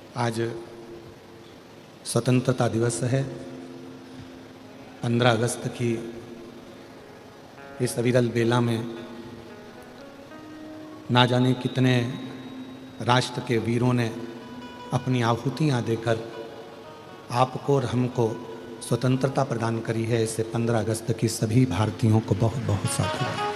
आज स्वतंत्रता दिवस है। 15 अगस्त की इस अविरल बेला में ना जाने कितने राष्ट्र के वीरों ने अपनी आहुतियाँ देकर आपको और हमको स्वतंत्रता प्रदान करी है। इससे 15 अगस्त की सभी भारतीयों को बहुत बहुत साधुवाद।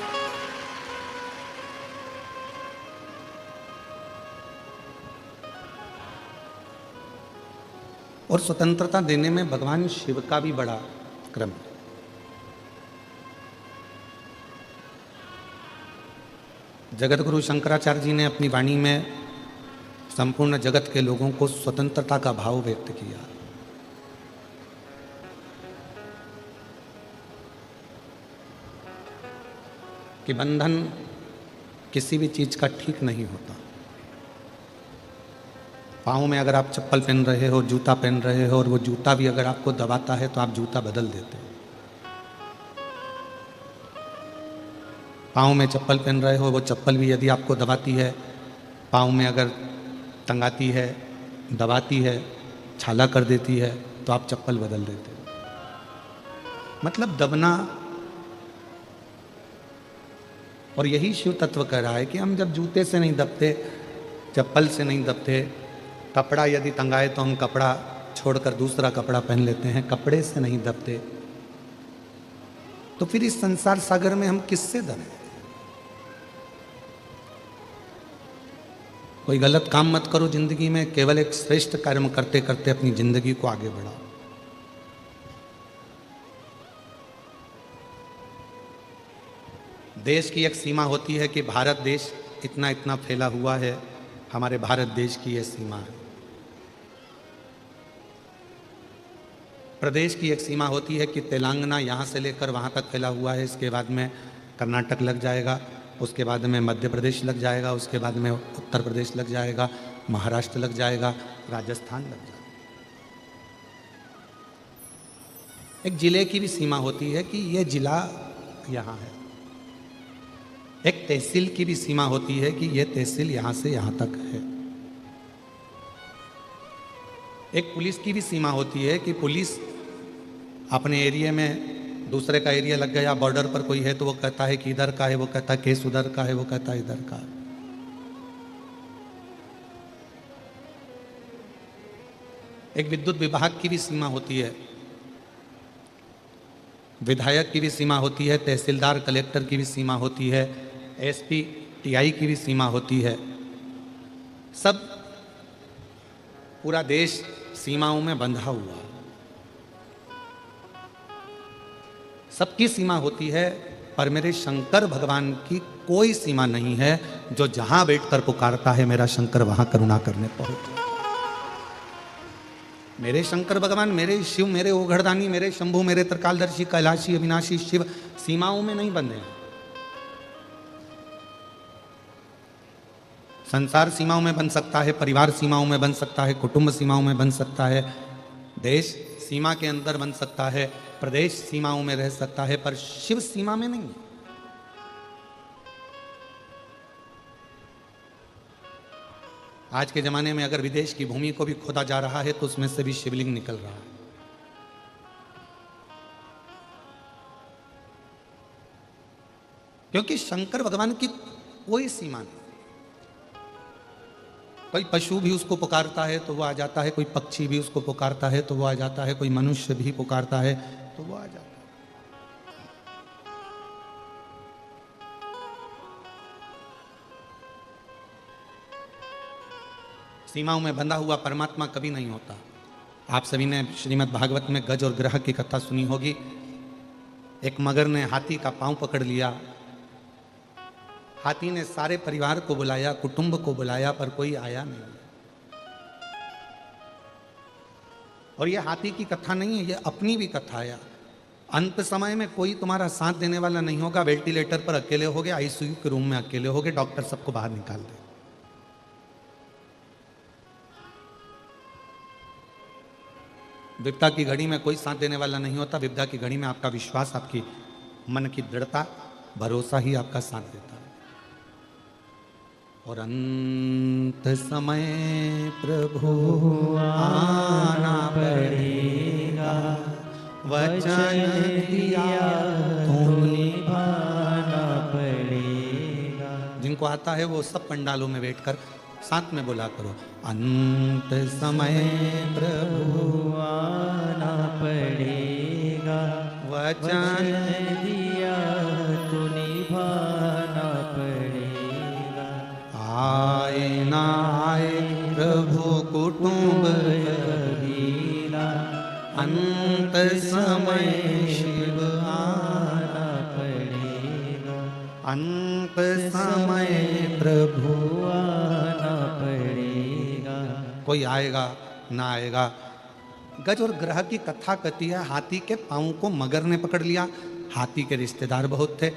और स्वतंत्रता देने में भगवान शिव का भी बड़ा क्रम है। जगत गुरु शंकराचार्य जी ने अपनी वाणी में संपूर्ण जगत के लोगों को स्वतंत्रता का भाव व्यक्त किया। कि बंधन किसी भी चीज का ठीक नहीं होता। पाँव में अगर आप चप्पल पहन रहे हो, जूता पहन रहे हो और वो जूता भी अगर आपको दबाता है तो आप जूता बदल देते हो। पाँव में चप्पल पहन रहे हो, वो चप्पल भी यदि आपको दबाती है, पाँव में अगर टंगाती है, दबाती है, छाला कर देती है तो आप चप्पल बदल देते हो। मतलब दबना। और यही शिव तत्व कह रहा है कि हम जब जूते से नहीं दबते, चप्पल से नहीं दबते, कपड़ा यदि टंगाए तो हम कपड़ा छोड़कर दूसरा कपड़ा पहन लेते हैं, कपड़े से नहीं दबते, तो फिर इस संसार सागर में हम किससे दबे? कोई गलत काम मत करो जिंदगी में, केवल एक श्रेष्ठ कर्म करते करते अपनी जिंदगी को आगे बढ़ाओ। देश की एक सीमा होती है कि भारत देश इतना इतना फैला हुआ है, हमारे भारत देश की यह सीमा है। प्रदेश की एक सीमा होती है कि तेलंगाना यहाँ से लेकर वहाँ तक फैला हुआ है, इसके बाद में कर्नाटक लग जाएगा, उसके बाद में मध्य प्रदेश लग जाएगा, उसके बाद में उत्तर प्रदेश लग जाएगा, महाराष्ट्र लग जाएगा, राजस्थान लग जाएगा। एक जिले की भी सीमा होती है कि यह जिला यहाँ है। एक तहसील की भी सीमा होती है कि यह तहसील यहाँ से यहाँ तक है। एक पुलिस की भी सीमा होती है कि पुलिस अपने एरिया में दूसरे का एरिया लग गया, बॉर्डर पर कोई है तो वो कहता है कि इधर का है, वो कहता है केस उधर का है, वो कहता है इधर का है। एक विद्युत विभाग की भी सीमा होती है, विधायक की भी सीमा होती है, तहसीलदार कलेक्टर की भी सीमा होती है, एसपी टीआई की भी सीमा होती है। सब पूरा देश सीमाओं में बंधा हुआ, सबकी सीमा होती है, पर मेरे शंकर भगवान की कोई सीमा नहीं है। जो जहां बैठकर पुकारता है मेरा शंकर वहां करुणा करने पहुंच। मेरे शंकर भगवान, मेरे शिव, मेरे ओघड़दानी, मेरे शंभु, मेरे त्रिकालदर्शी, कैलाशी, अविनाशी शिव सीमाओं में नहीं बंधे हैं। संसार सीमाओं में बन सकता है, परिवार सीमाओं में बन सकता है, कुटुंब सीमाओं में बन सकता है, देश सीमा के अंदर बन सकता है, प्रदेश सीमाओं में रह सकता है, पर शिव सीमा में नहीं। आज के जमाने में अगर विदेश की भूमि को भी खोदा जा रहा है तो उसमें से भी शिवलिंग निकल रहा है। क्योंकि शंकर भगवान की कोई सीमा नहीं। कोई पशु भी उसको पुकारता है तो वो आ जाता है, कोई पक्षी भी उसको पुकारता है तो वो आ जाता है, कोई मनुष्य भी पुकारता है तो वो आ जाता है। सीमाओं में बंधा हुआ परमात्मा कभी नहीं होता। आप सभी ने श्रीमद् भागवत में गज और ग्रह की कथा सुनी होगी। एक मगर ने हाथी का पांव पकड़ लिया, हाथी ने सारे परिवार को बुलाया, कुटुंब को बुलाया, पर कोई आया नहीं। और यह हाथी की कथा नहीं है, यह अपनी भी कथा है। अंत समय में कोई तुम्हारा साथ देने वाला नहीं होगा, वेंटिलेटर पर अकेले होगे, आईसीयू के रूम में अकेले होगे, डॉक्टर सबको बाहर निकाल दे। विपदा की घड़ी में कोई साथ देने वाला नहीं होता। विपदा की घड़ी में आपका विश्वास, आपकी मन की दृढ़ता, भरोसा ही आपका साथ देता है। और अंत समय प्रभु आना पड़ेगा, वचन दिया तो निभाना पड़ेगा। जिनको आता है वो सब पंडालों में बैठकर साथ में बोला करो, अंत समय प्रभु आना पड़ेगा, वचन दिया तो निभाना पड़ेगा। आए ना आए प्रभु कुटुंब कबीरा, अंत समय शिव आना पड़ेगा, अंत समय प्रभु आना पड़ेगा। कोई आएगा ना आएगा। गज और ग्रह की कथा कहती है, हाथी के पाँव को मगर ने पकड़ लिया। हाथी के रिश्तेदार बहुत थे,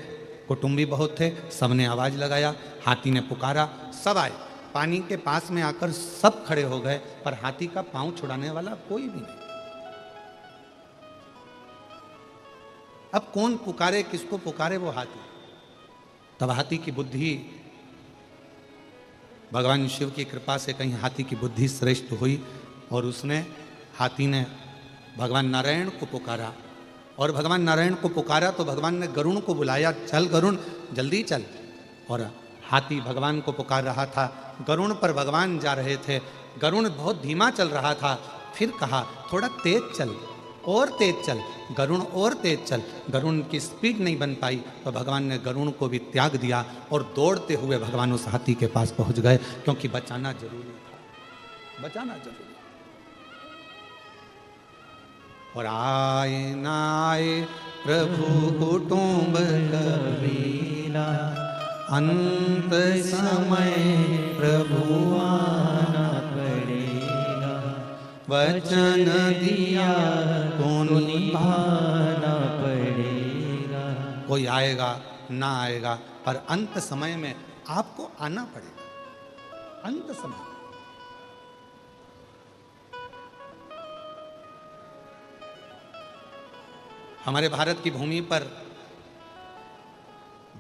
कुटुंबी बहुत थे, सबने आवाज लगाया, हाथी ने पुकारा, सब आए। पानी के पास में आकर सब खड़े हो गए, पर हाथी का पाँव छुड़ाने वाला कोई भी नहीं। अब कौन पुकारे, किसको पुकारे? वो हाथी। तब हाथी की बुद्धि, भगवान शिव की कृपा से कहीं हाथी की बुद्धि श्रेष्ठ हुई और हाथी ने भगवान नारायण को पुकारा। और भगवान नारायण को पुकारा तो भगवान ने गरुण को बुलाया, चल गरुण जल्दी चल। और हाथी भगवान को पुकार रहा था, गरुण पर भगवान जा रहे थे। गरुण बहुत धीमा चल रहा था, फिर कहा थोड़ा तेज चल, और तेज चल गरुण, और तेज चल। गरुण की स्पीड नहीं बन पाई तो भगवान ने गरुण को भी त्याग दिया और दौड़ते हुए भगवान उस हाथी के पास पहुंच गए, क्योंकि बचाना जरूरी था, बचाना जरूरी। और आए ना आए प्रभु कुटुंब कबीरा, अंत समय प्रभु आना पड़ेगा, वचन दिया तो निभाना पड़ेगा। कोई आएगा ना आएगा, पर अंत समय में आपको आना पड़ेगा। अंत समय हमारे भारत की भूमि पर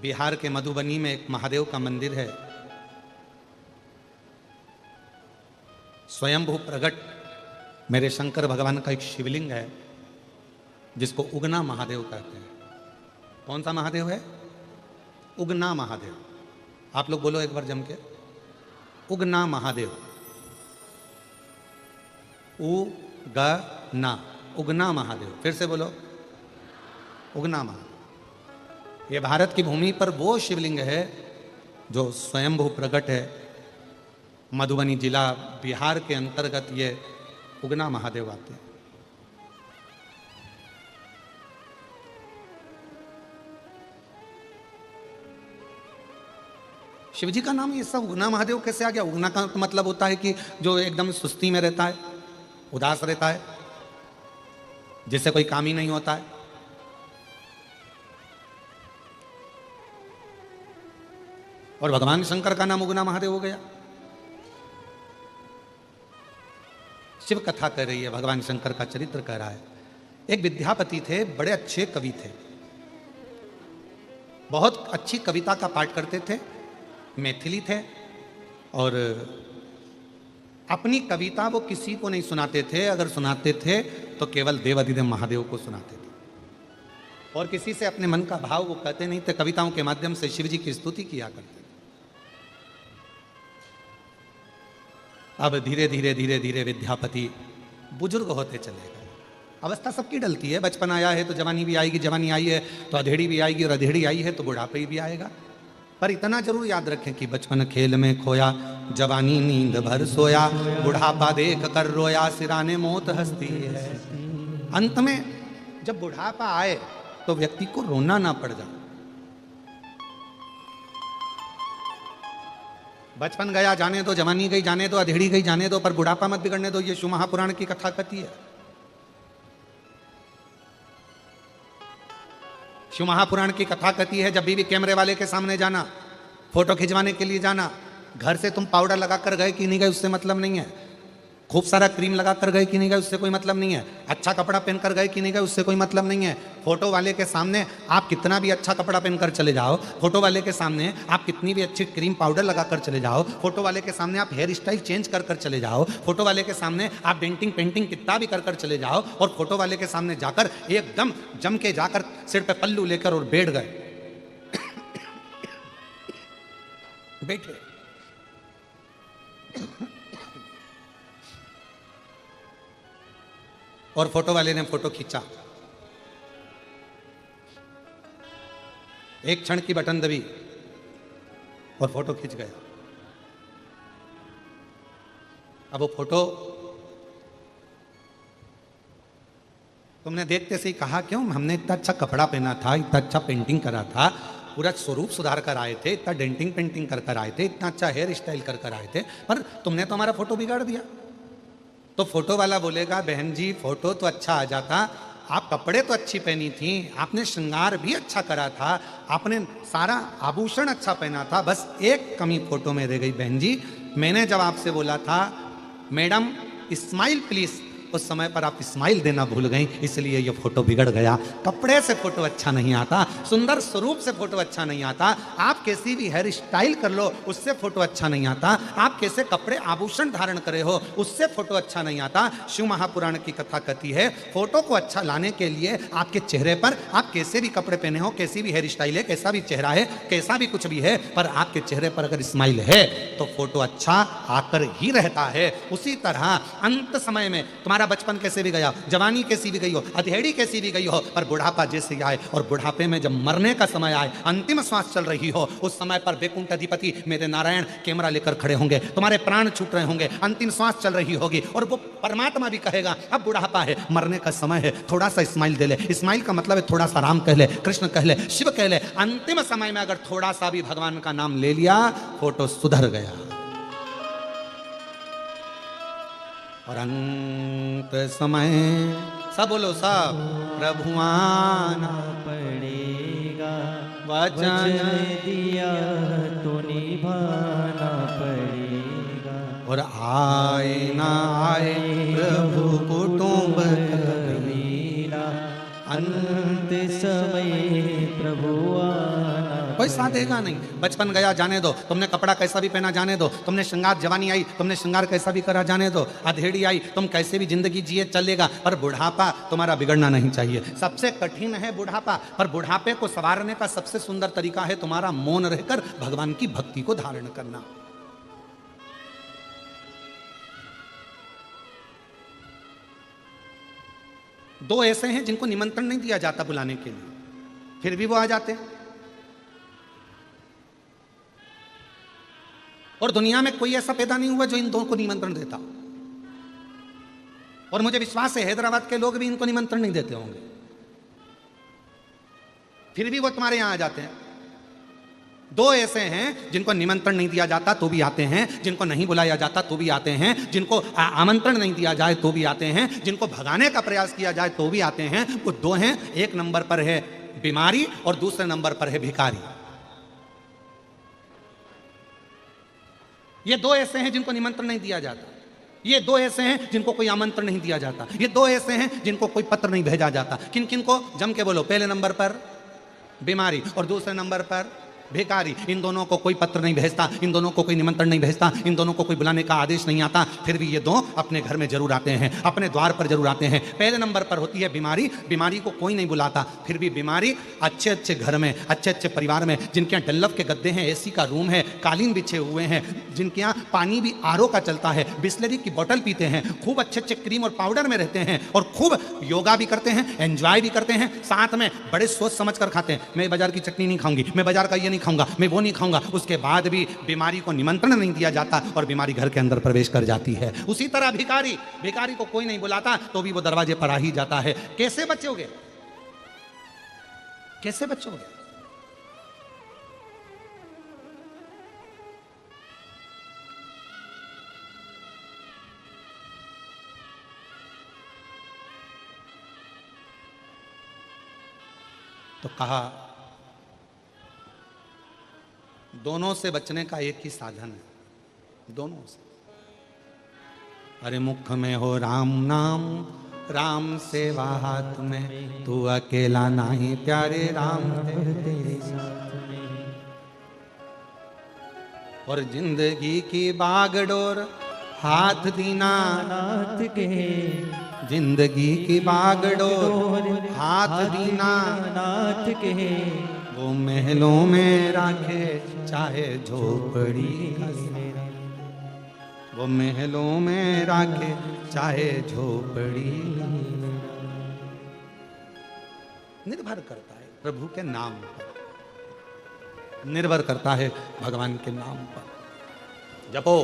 बिहार के मधुबनी में एक महादेव का मंदिर है। स्वयंभू प्रगट मेरे शंकर भगवान का एक शिवलिंग है, जिसको उगना महादेव कहते हैं। कौन सा महादेव है? उगना महादेव। आप लोग बोलो एक बार जम के, उगना महादेव। उगना, उगना महादेव। फिर से बोलो, उगना महादेव। ये भारत की भूमि पर वो शिवलिंग है जो स्वयंभू प्रगट है। मधुबनी जिला बिहार के अंतर्गत ये उगना महादेव आते हैं। शिवजी का नाम ये सब उगना महादेव कैसे आ गया? उगना का मतलब होता है कि जो एकदम सुस्ती में रहता है, उदास रहता है, जिससे कोई काम ही नहीं होता है। और भगवान शंकर का नाम उगना महादेव हो गया। शिव कथा कह रही है, भगवान शंकर का चरित्र कह रहा है। एक विद्यापति थे, बड़े अच्छे कवि थे, बहुत अच्छी कविता का पाठ करते थे, मैथिली थे, और अपनी कविता वो किसी को नहीं सुनाते थे। अगर सुनाते थे तो केवल देवाधिदेव महादेव को सुनाते थे, और किसी से अपने मन का भाव वो कहते नहीं थे। कविताओं के माध्यम से शिव जी की स्तुति किया करते थे। अब धीरे धीरे धीरे धीरे विद्यापति बुजुर्ग होते चले गए। अवस्था सबकी डलती है, बचपन आया है तो जवानी भी आएगी, जवानी आई है तो अधेड़ी भी आएगी, और अधेड़ी आई है तो बुढ़ापे भी आएगा। पर इतना जरूर याद रखें कि बचपन खेल में खोया, जवानी नींद भर सोया, बुढ़ापा देख कर रोया, सिराने मौत हंसती है। अंत में जब बुढ़ापा आए तो व्यक्ति को रोना ना पड़ जाए। बचपन गया जाने दो, जवानी गई जाने दो, अधेड़ी गई जाने दो, पर बुढ़ापा मत बिगड़ने दो। ये शिव महापुराण की कथा कहती है। शिव महापुराण की कथा कहती है, जब भी कैमरे वाले के सामने जाना, फोटो खिंचवाने के लिए जाना, घर से तुम पाउडर लगाकर गए कि नहीं गए उससे मतलब नहीं है। खूब सारा क्रीम लगा कर गए कि नहीं गए उससे कोई मतलब नहीं है, अच्छा कपड़ा पहन कर गए कि नहीं गए उससे कोई मतलब नहीं है। फोटो वाले के सामने आप कितना भी अच्छा कपड़ा पहन कर चले जाओ, फोटो वाले के सामने आप कितनी भी अच्छी क्रीम पाउडर लगा कर चले जाओ, फोटो वाले के सामने आप हेयर स्टाइल चेंज कर कर चले जाओ, फोटो वाले के सामने आप डेंटिंग पेंटिंग कितना भी कर कर चले जाओ, और फोटो वाले के सामने जाकर एकदम जम के जाकर सिर पे पल्लू लेकर और बैठ गए, बैठे, और फोटो वाले ने फोटो खींचा, एक क्षण की बटन दबी और फोटो खींच गया। अब वो फोटो तुमने देखते से ही कहा क्यों, हमने इतना अच्छा कपड़ा पहना था, इतना अच्छा पेंटिंग करा था, पूरा स्वरूप सुधार कर आए थे, इतना डेंटिंग पेंटिंग कर कर आए थे, इतना अच्छा हेयर स्टाइल कर कर आए थे, पर तुमने तो हमारा फोटो बिगाड़ दिया। तो फोटो वाला बोलेगा बहन जी फोटो तो अच्छा आ जाता, आप कपड़े तो अच्छी पहनी थी, आपने श्रृंगार भी अच्छा करा था, आपने सारा आभूषण अच्छा पहना था, बस एक कमी फोटो में रह गई बहन जी। मैंने जब आपसे बोला था मैडम स्माइल प्लीज, उस समय पर आप स्माइल देना भूल गई, इसलिए ये फोटो बिगड़ गया। कपड़े से फोटो अच्छा नहीं आता, सुंदर स्वरूप से फोटो अच्छा नहीं आता, आप कैसी भी हेयर स्टाइल कर लो उससे फोटो अच्छा नहीं आता, आप कैसे कपड़े आभूषण धारण करे हो उससे फोटो अच्छा नहीं आता। शिव महापुराण की कथा कहती है फोटो को अच्छा लाने के लिए आपके चेहरे पर आप कैसे भी कपड़े पहने हो, कैसी भी हेयर स्टाइल है, कैसा भी चेहरा है, कैसा भी कुछ भी है, पर आपके चेहरे पर अगर स्माइल है तो फोटो अच्छा आकर ही रहता है। उसी तरह अंत समय में तुम्हारा बचपन कैसे भी गया, जवानी कैसी भी गई हो, अधेड़ी कैसी भी गई हो, पर बुढ़ापा जैसे आए और बुढ़ापे में जब मरने का समय आए, अंतिम श्वास चल रही हो, उस समय पर वैकुंठ अधिपति मेरे नारायण कैमरा लेकर खड़े होंगे, तुम्हारे प्राण छूट रहे होंगे, अंतिम श्वास चल रही होगी, और वो परमात्मा भी कहेगा अब बुढ़ापा है, मरने का समय है, थोड़ा सा स्माइल दे ले। स्माइल का मतलब है थोड़ा सा राम कह ले, कृष्ण कह ले, शिव कह ले। अंतिम समय में अगर थोड़ा सा भी भगवान का नाम ले लिया फोटो सुधर गया। और अंत समय सब बोलो सब प्रभु आना पड़ेगा, वचन दिया तो निभाना पड़ेगा, और आए ना आए प्रभु कुटुंब कबीरा अंत समय प्रभु आना कोई साथ देगा नहीं। बचपन गया जाने दो, तुमने कपड़ा कैसा भी पहना जाने दो, तुमने श्रृंगार, जवानी आई तुमने श्रृंगार कैसा भी करा जाने दो, अधेड़ी आई तुम कैसे भी जिंदगी जिए चलेगा, पर बुढ़ापा तुम्हारा बिगड़ना नहीं चाहिए। सबसे कठिन है बुढ़ापा, पर बुढ़ापे को संवारने का सबसे सुंदर तरीका है तुम्हारा मौन रहकर भगवान की भक्ति को धारण करना। दो ऐसे हैं जिनको निमंत्रण नहीं दिया जाता बुलाने के लिए, फिर भी वो आ जाते हैं। और दुनिया में कोई ऐसा पैदा नहीं हुआ जो इन दो को निमंत्रण देता, और मुझे विश्वास है हैदराबाद के लोग भी इनको निमंत्रण नहीं देते होंगे, फिर भी वो तुम्हारे यहां आ जाते हैं। दो ऐसे हैं जिनको निमंत्रण नहीं दिया जाता तो भी आते हैं, जिनको नहीं बुलाया जाता तो भी आते हैं, जिनको आमंत्रण नहीं दिया जाए तो भी आते हैं, जिनको भगाने का प्रयास किया जाए तो भी आते हैं। वो दो हैं, एक नंबर पर है बीमारी और दूसरे नंबर पर है भिखारी। ये दो ऐसे हैं जिनको निमंत्रण नहीं दिया जाता, ये दो ऐसे हैं जिनको कोई आमंत्रण नहीं दिया जाता, ये दो ऐसे हैं जिनको कोई पत्र नहीं भेजा जाता। किन किन को? जम के बोलो। पहले नंबर पर बीमारी और दूसरे नंबर पर भिखारी। इन दोनों को कोई पत्र नहीं भेजता, इन दोनों को कोई निमंत्रण नहीं भेजता, इन दोनों को कोई बुलाने का आदेश नहीं आता, फिर भी ये दो अपने घर में जरूर आते हैं, अपने द्वार पर जरूर आते हैं। पहले नंबर पर होती है बीमारी। बीमारी को कोई नहीं बुलाता, फिर भी बीमारी अच्छे अच्छे घर में, अच्छे अच्छे परिवार में, जिनके यहाँ डल्लफ के गद्दे हैं, एसी का रूम है, कालीन बिछे हुए हैं, जिनके यहाँ पानी भी आरओ का चलता है, बिस्लरी की बोतल पीते हैं, खूब अच्छे अच्छे क्रीम और पाउडर में रहते हैं, और खूब योगा भी करते हैं, एंजॉय भी करते हैं, साथ में बड़े सोच समझ कर खाते हैं। मैं बाजार की चटनी नहीं खाऊंगी, मैं बाजार का ये नहीं खाऊंगा, मैं वो नहीं खाऊंगा। उसके बाद भी बीमारी को निमंत्रण नहीं दिया जाता और बीमारी घर के अंदर प्रवेश कर जाती है। उसी तरह भिखारी, भिखारी को कोई नहीं बुलाता तो भी वो दरवाजे पर आ ही जाता है। कैसे बचोगे? कैसे बचोगे? तो कहा दोनों से बचने का एक ही साधन है, दोनों से। अरे मुख में हो राम नाम, राम सेवा हाथ में, तू अकेला नाही प्यारे राम तेरे साथ में। और जिंदगी की बागडोर हाथ दीना नाथ के जिंदगी की बागडोर हाथ दीना नाथ के वो महलों में राखे चाहे झोपड़ी का मेरा वो महलों में राखे चाहे झोपड़ी निर्भर करता है प्रभु के नाम पर, निर्भर करता है भगवान के नाम पर। जपो,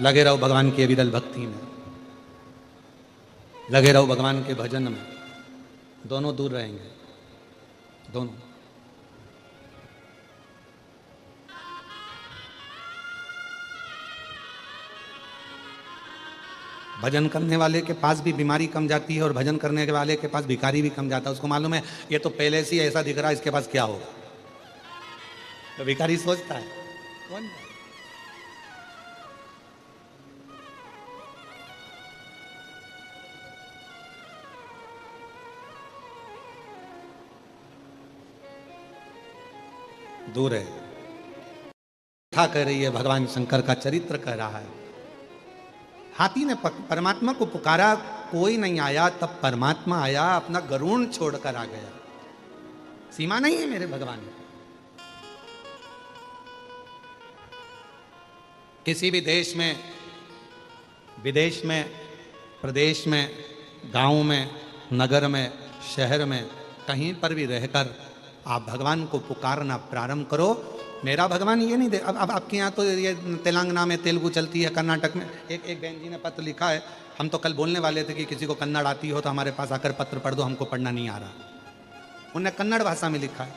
लगे रहो भगवान की अविरल भक्ति में, लगे रहो भगवान के भजन में, दोनों दूर रहेंगे, दोनों। भजन करने वाले के पास भी बीमारी कम जाती है और भजन करने के वाले के पास भिखारी भी कम जाता है। उसको मालूम है ये तो पहले से ही ऐसा दिख रहा है, इसके पास क्या होगा। तो भिखारी सोचता है कौन दूर है। कथा कह रही है, भगवान शंकर का चरित्र कह रहा है। हाथी ने परमात्मा को पुकारा, कोई नहीं आया, तब परमात्मा आया, अपना गरुण छोड़कर आ गया। सीमा नहीं है मेरे भगवान की। किसी भी देश में, विदेश में, प्रदेश में, गांव में, नगर में, शहर में, कहीं पर भी रहकर आप भगवान को पुकारना प्रारंभ करो। मेरा भगवान ये नहीं दे। अब आपके यहाँ तो ये तेलंगाना में तेलुगु चलती है, कर्नाटक में। एक बहन जी ने पत्र लिखा है, हम तो कल बोलने वाले थे कि किसी को कन्नड़ आती हो तो हमारे पास आकर पत्र पढ़ दो, हमको पढ़ना नहीं आ रहा। उन्होंने कन्नड़ भाषा में लिखा है।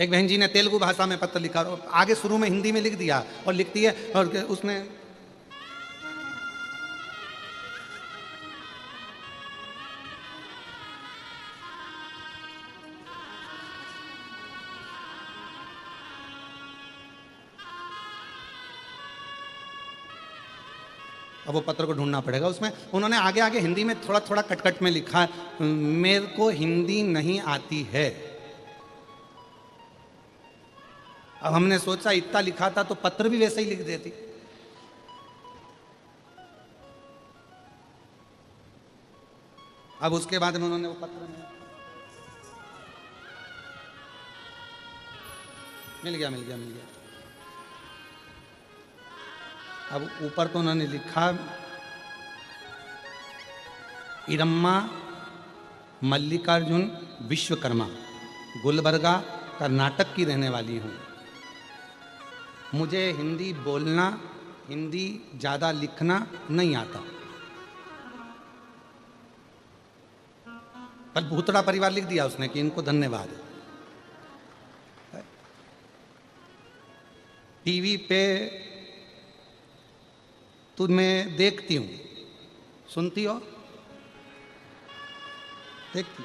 एक बहन जी ने तेलुगु भाषा में पत्र लिखा और आगे शुरू में हिंदी में लिख दिया और लिखती है और उसमें अब वो पत्र को ढूंढना पड़ेगा। उसमें उन्होंने आगे आगे हिंदी में थोड़ा थोड़ा कट में लिखा, मेरे को हिंदी नहीं आती है। अब हमने सोचा इतना लिखा था तो पत्र भी वैसे ही लिख देती। अब उसके बाद में उन्होंने वो पत्र में मिल गया। अब ऊपर तो उन्होंने लिखा, इरम्मा मल्लिकार्जुन विश्वकर्मा, गुलबर्गा कर्नाटक की रहने वाली हूँ। मुझे हिंदी बोलना, हिंदी ज़्यादा लिखना नहीं आता। पर भूतड़ा परिवार लिख दिया उसने कि इनको धन्यवाद। टीवी पे तुम्हें देखती हूँ, सुनती हो, देखती।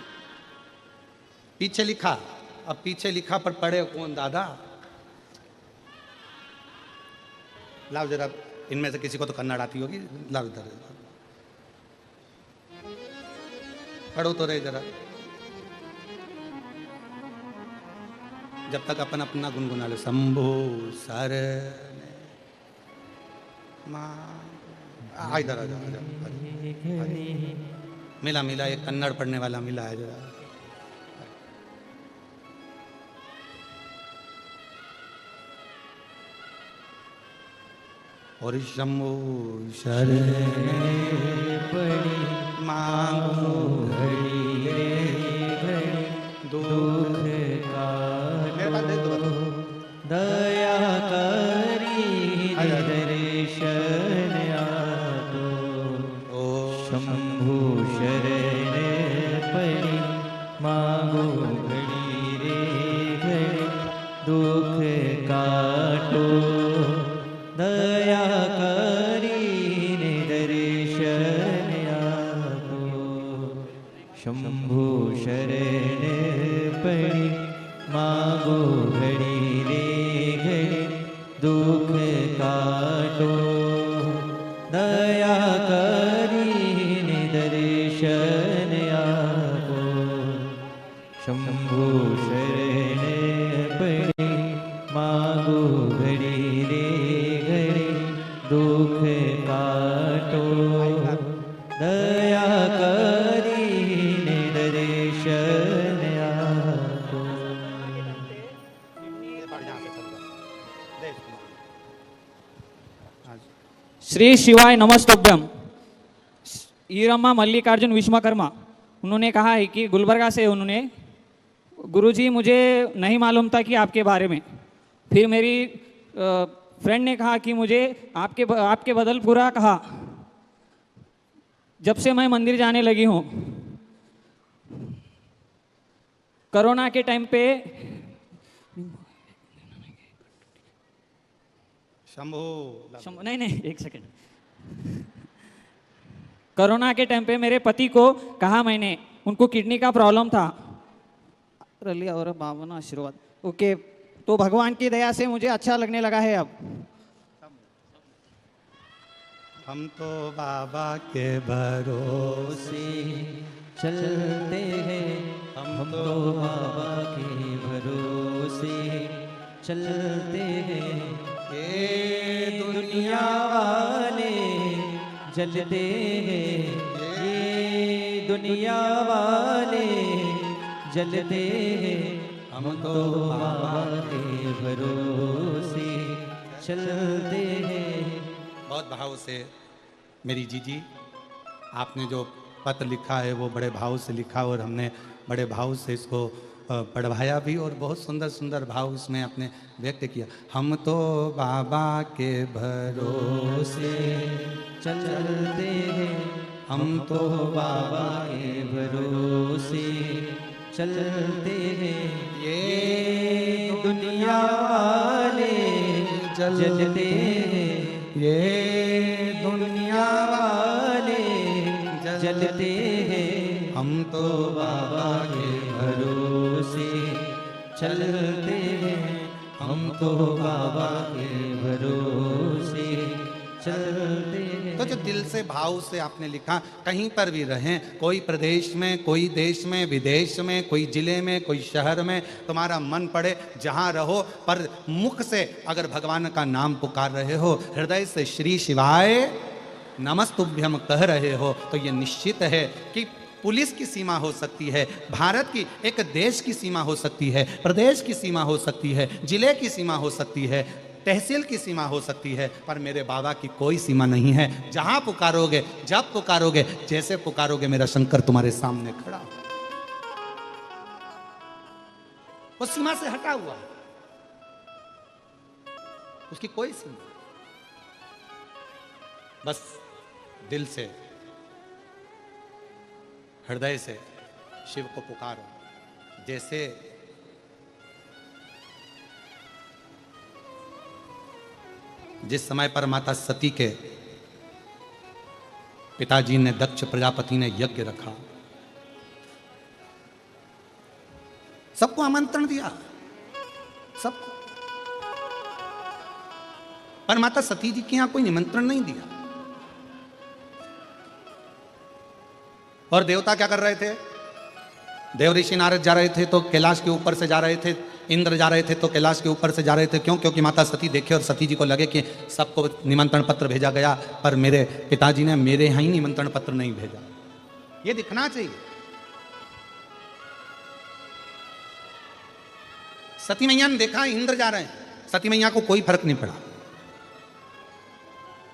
पीछे लिखा, अब पीछे लिखा पर पढ़े कौन दादा। लाओ जरा, इनमें से किसी को तो कन्नड़ आती होगी, लाओ इधर पढ़ो तो रहे जरा, जब तक अपन अपना गुनगुना ले। शंभो सर इधर आ जाओ, मिला एक कन्नड़ पढ़ने वाला मिला है जरा। और शंभो शरण पड़ी मांगो घड़ी घड़ी दुख काटो, दया करी दर्शन आतो। शंभु शरण पड़ी मांगो घड़ी रे घड़ी दुख काटो, दया करी दर्शन आतो। शंभु शरण दुख काटो दया કરીને દર્શન આપો શંભુ શરણે પડી માગો ઘડી રે ઘડી દુઃખ કાટો દયા કરીને દર્શન આપો श्री शिवाय नमस्तुभ्यम। ईरमा मल्लिकार्जुन विश्वकर्मा उन्होंने कहा है कि गुलबर्गा से उन्होंने, गुरुजी मुझे नहीं मालूम था कि आपके बारे में, फिर मेरी फ्रेंड ने कहा कि मुझे आपके बदलपुरा कहा, जब से मैं मंदिर जाने लगी हूँ। कोरोना के टाइम पे नहीं एक सेकंड, कोरोना के टाइम पे मेरे पति को कहा मैंने, उनको किडनी का प्रॉब्लम था, रलिया और बाबा ना आशीर्वाद, ओके, तो भगवान की दया से मुझे अच्छा लगने लगा है अब। हम तो बाबा के भरोसे चलते हैं, हम तो बाबा के भरोसे चलते हैं। ये दुनिया वाले जलते हैं, ये दुनिया वाले जलते हैं, हम तो बाबा के भरोसे चलते हैं। बहुत भाव से मेरी जीजी, आपने जो पत्र लिखा है वो बड़े भाव से लिखा और हमने बड़े भाव से इसको पढ़वाया भी और बहुत सुंदर सुंदर भाव इसमें आपने व्यक्त किया। हम तो बाबा के भरोसे चलते हैं, हम तो बाबा के भरोसे चलते हैं। ये दुनिया वाले जलते हैं, ये दुनिया वाले जलते हैं, हम तो बाबा के भरोसे चलते हैं, हम तो बाबा के भरोसे चलते हैं। तो जो दिल से भाव से आपने लिखा, कहीं पर भी रहें, कोई प्रदेश में, कोई देश में, विदेश में, कोई जिले में, कोई शहर में, तुम्हारा मन पड़े जहां रहो, पर मुख से अगर भगवान का नाम पुकार रहे हो, हृदय से श्री शिवाय नमस्तुभ्यम कह रहे हो, तो ये निश्चित है कि पुलिस की सीमा हो सकती है, भारत की एक देश की सीमा हो सकती है, प्रदेश की सीमा हो सकती है, जिले की सीमा हो सकती है, तहसील की सीमा हो सकती है, पर मेरे बाबा की कोई सीमा नहीं है। जहां पुकारोगे, जब पुकारोगे, जैसे पुकारोगे, मेरा शंकर तुम्हारे सामने खड़ा हो। वो सीमा से हटा हुआ है, उसकी कोई सीमा। बस दिल से, हृदय से शिव को पुकारो। जैसे जिस समय पर माता सती के पिताजी ने, दक्ष प्रजापति ने यज्ञ रखा, सबको आमंत्रण दिया, सबको, पर माता सती जी के यहां कोई निमंत्रण नहीं दिया। और देवता क्या कर रहे थे? देव ऋषि नारद जा रहे थे तो कैलाश के ऊपर से जा रहे थे, इंद्र जा रहे थे तो कैलाश के ऊपर से जा रहे थे। क्यों? क्योंकि माता सती देखे और सती जी को लगे कि सबको निमंत्रण पत्र भेजा गया, पर मेरे पिताजी ने मेरे यहाँ ही निमंत्रण पत्र नहीं भेजा। ये दिखना चाहिए। सती मैया ने देखा इंद्र जा रहे हैं, सती मैया को कोई फर्क नहीं पड़ा।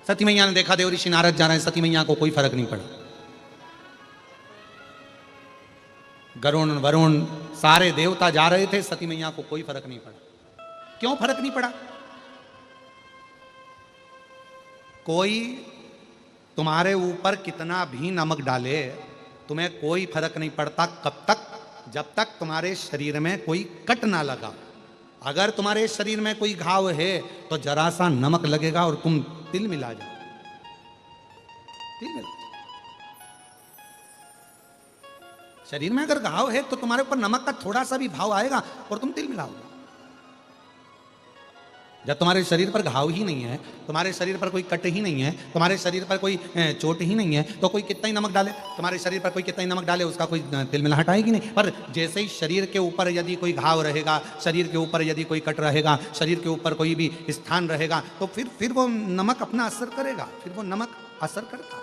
सती मैया ने देखा देव ऋषि नारद जा रहे हैं, सती मैया को कोई फर्क नहीं पड़ा। गरुण वरुण सारे देवता जा रहे थे, सती मैया को कोई फर्क नहीं पड़ा। क्यों फर्क नहीं पड़ा? कोई तुम्हारे ऊपर कितना भी नमक डाले, तुम्हें कोई फर्क नहीं पड़ता। कब तक? जब तक तुम्हारे शरीर में कोई कट ना लगा। अगर तुम्हारे शरीर में कोई घाव है तो जरा सा नमक लगेगा और तुम तिल मिला जाओ, तिल मिला। शरीर में अगर घाव है तो तुम्हारे ऊपर नमक का थोड़ा सा भी भाव आएगा और तुम तिल मिलाओगे। जब तुम्हारे शरीर पर घाव ही नहीं है, तुम्हारे शरीर पर कोई कट ही नहीं है, तुम्हारे शरीर पर कोई चोट ही नहीं है, तो कोई कितना ही नमक डाले, तुम्हारे शरीर पर कोई कितना ही नमक डाले उसका कोई तिल मिलाहट आएगी नहीं। पर जैसे ही शरीर के ऊपर यदि कोई घाव रहेगा, शरीर के ऊपर यदि कोई कट रहेगा, शरीर के ऊपर कोई भी स्थान रहेगा, तो फिर वो नमक अपना असर करेगा, फिर वो नमक असर करता है।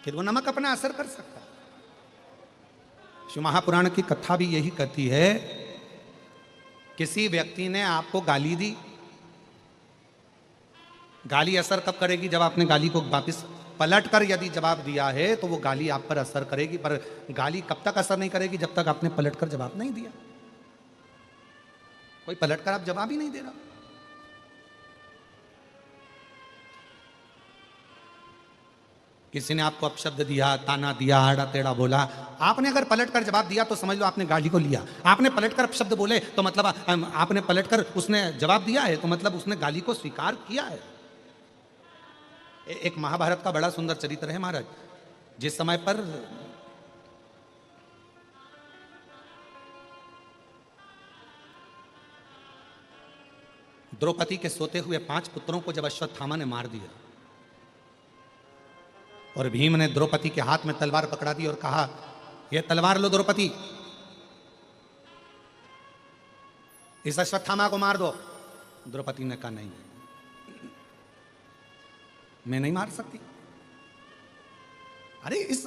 फिर वो नमक अपना असर कर सकता है। शिव महापुराण की कथा भी यही कहती है, किसी व्यक्ति ने आपको गाली दी, गाली असर कब करेगी? जब आपने गाली को वापस पलट कर यदि जवाब दिया है तो वो गाली आप पर असर करेगी। पर गाली कब तक असर नहीं करेगी? जब तक आपने पलट कर जवाब नहीं दिया। कोई पलट कर आप जवाब ही नहीं दे रहा। किसी ने आपको अपशब्द दिया, ताना दिया, आड़ा टेढ़ा बोला, आपने अगर पलट कर जवाब दिया तो समझ लो आपने गाली को लिया। आपने पलट कर अपशब्द बोले तो मतलब आपने पलट कर उसने जवाब दिया है, तो मतलब उसने गाली को स्वीकार किया है। एक महाभारत का बड़ा सुंदर चरित्र है महाराज। जिस समय पर द्रौपदी के सोते हुए 5 पुत्रों को जब अश्वत्थामा ने मार दिया और भीम ने द्रौपदी के हाथ में तलवार पकड़ा दी और कहा, यह तलवार लो द्रौपदी, इस अश्वत्थामा को मार दो। द्रौपदी ने कहा, नहीं, मैं नहीं मार सकती। अरे इस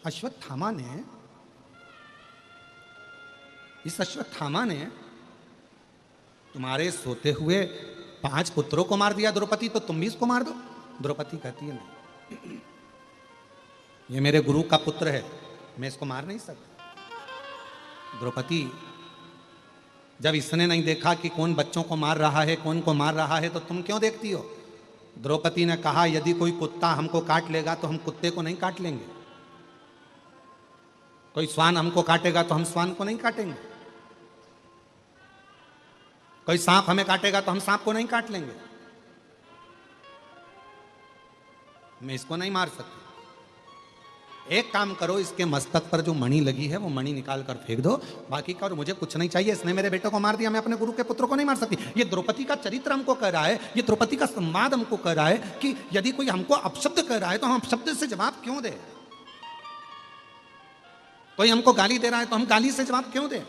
अश्वत्थामा ने तुम्हारे सोते हुए 5 पुत्रों को मार दिया द्रौपदी, तो तुम भी इसको मार दो। द्रौपदी कहती है, नहीं, ये मेरे गुरु का पुत्र है, मैं इसको मार नहीं सकती। द्रौपदी, जब इसने नहीं देखा कि कौन बच्चों को मार रहा है, कौन को मार रहा है, तो तुम क्यों देखती हो? द्रौपदी ने कहा, यदि कोई कुत्ता हमको काट लेगा तो हम कुत्ते को नहीं काट लेंगे, कोई श्वान हमको काटेगा तो हम श्वान को नहीं काटेंगे, कोई सांप हमें काटेगा तो हम सांप को नहीं काट लेंगे, मैं इसको नहीं मार सकती। एक काम करो, इसके मस्तक पर जो मणि लगी है वो मणि निकाल कर फेंक दो, बाकी का और मुझे कुछ नहीं चाहिए। इसने मेरे बेटे को मार दिया, मैं अपने गुरु के पुत्र को नहीं मार सकती। ये द्रौपदी का चरित्र हमको कह रहा है, ये द्रौपदी का संवाद हमको कह रहा है कि यदि कोई हमको अपशब्द कह रहा है तो हम अपशब्द से जवाब क्यों दें? कोई हमको गाली दे रहा है तो हम गाली से जवाब क्यों दें?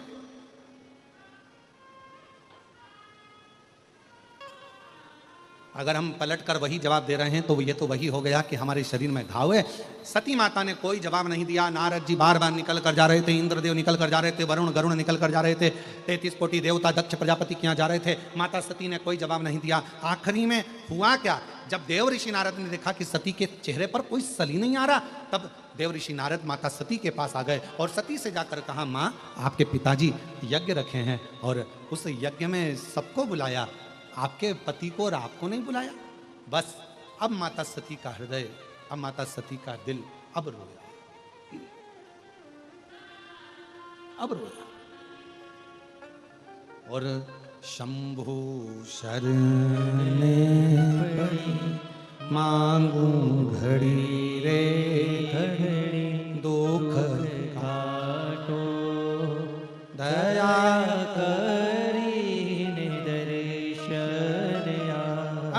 अगर हम पलट कर वही जवाब दे रहे हैं तो ये तो वही हो गया कि हमारे शरीर में घाव है। सती माता ने कोई जवाब नहीं दिया। नारद जी बार बार निकल कर जा रहे थे, इंद्रदेव निकल कर जा रहे थे, वरुण गरुण निकल कर जा रहे थे, 33 कोटि देवता दक्ष प्रजापति के यहाँ जा रहे थे। माता सती ने कोई जवाब नहीं दिया। आखिरी में हुआ क्या? जब देव ऋषि नारद ने देखा कि सती के चेहरे पर कोई सली नहीं आ रहा, तब देव ऋषि नारद माता सती के पास आ गए और सती से जाकर कहा, माँ आपके पिताजी यज्ञ रखे हैं और उस यज्ञ में सबको बुलाया, आपके पति को और आपको नहीं बुलाया। बस अब माता सती का हृदय, अब माता सती का दिल अब रोया, अब रोया। और शंभु शरणे पड़ी मांगू घड़ी रे घड़ी, दुख काटो दया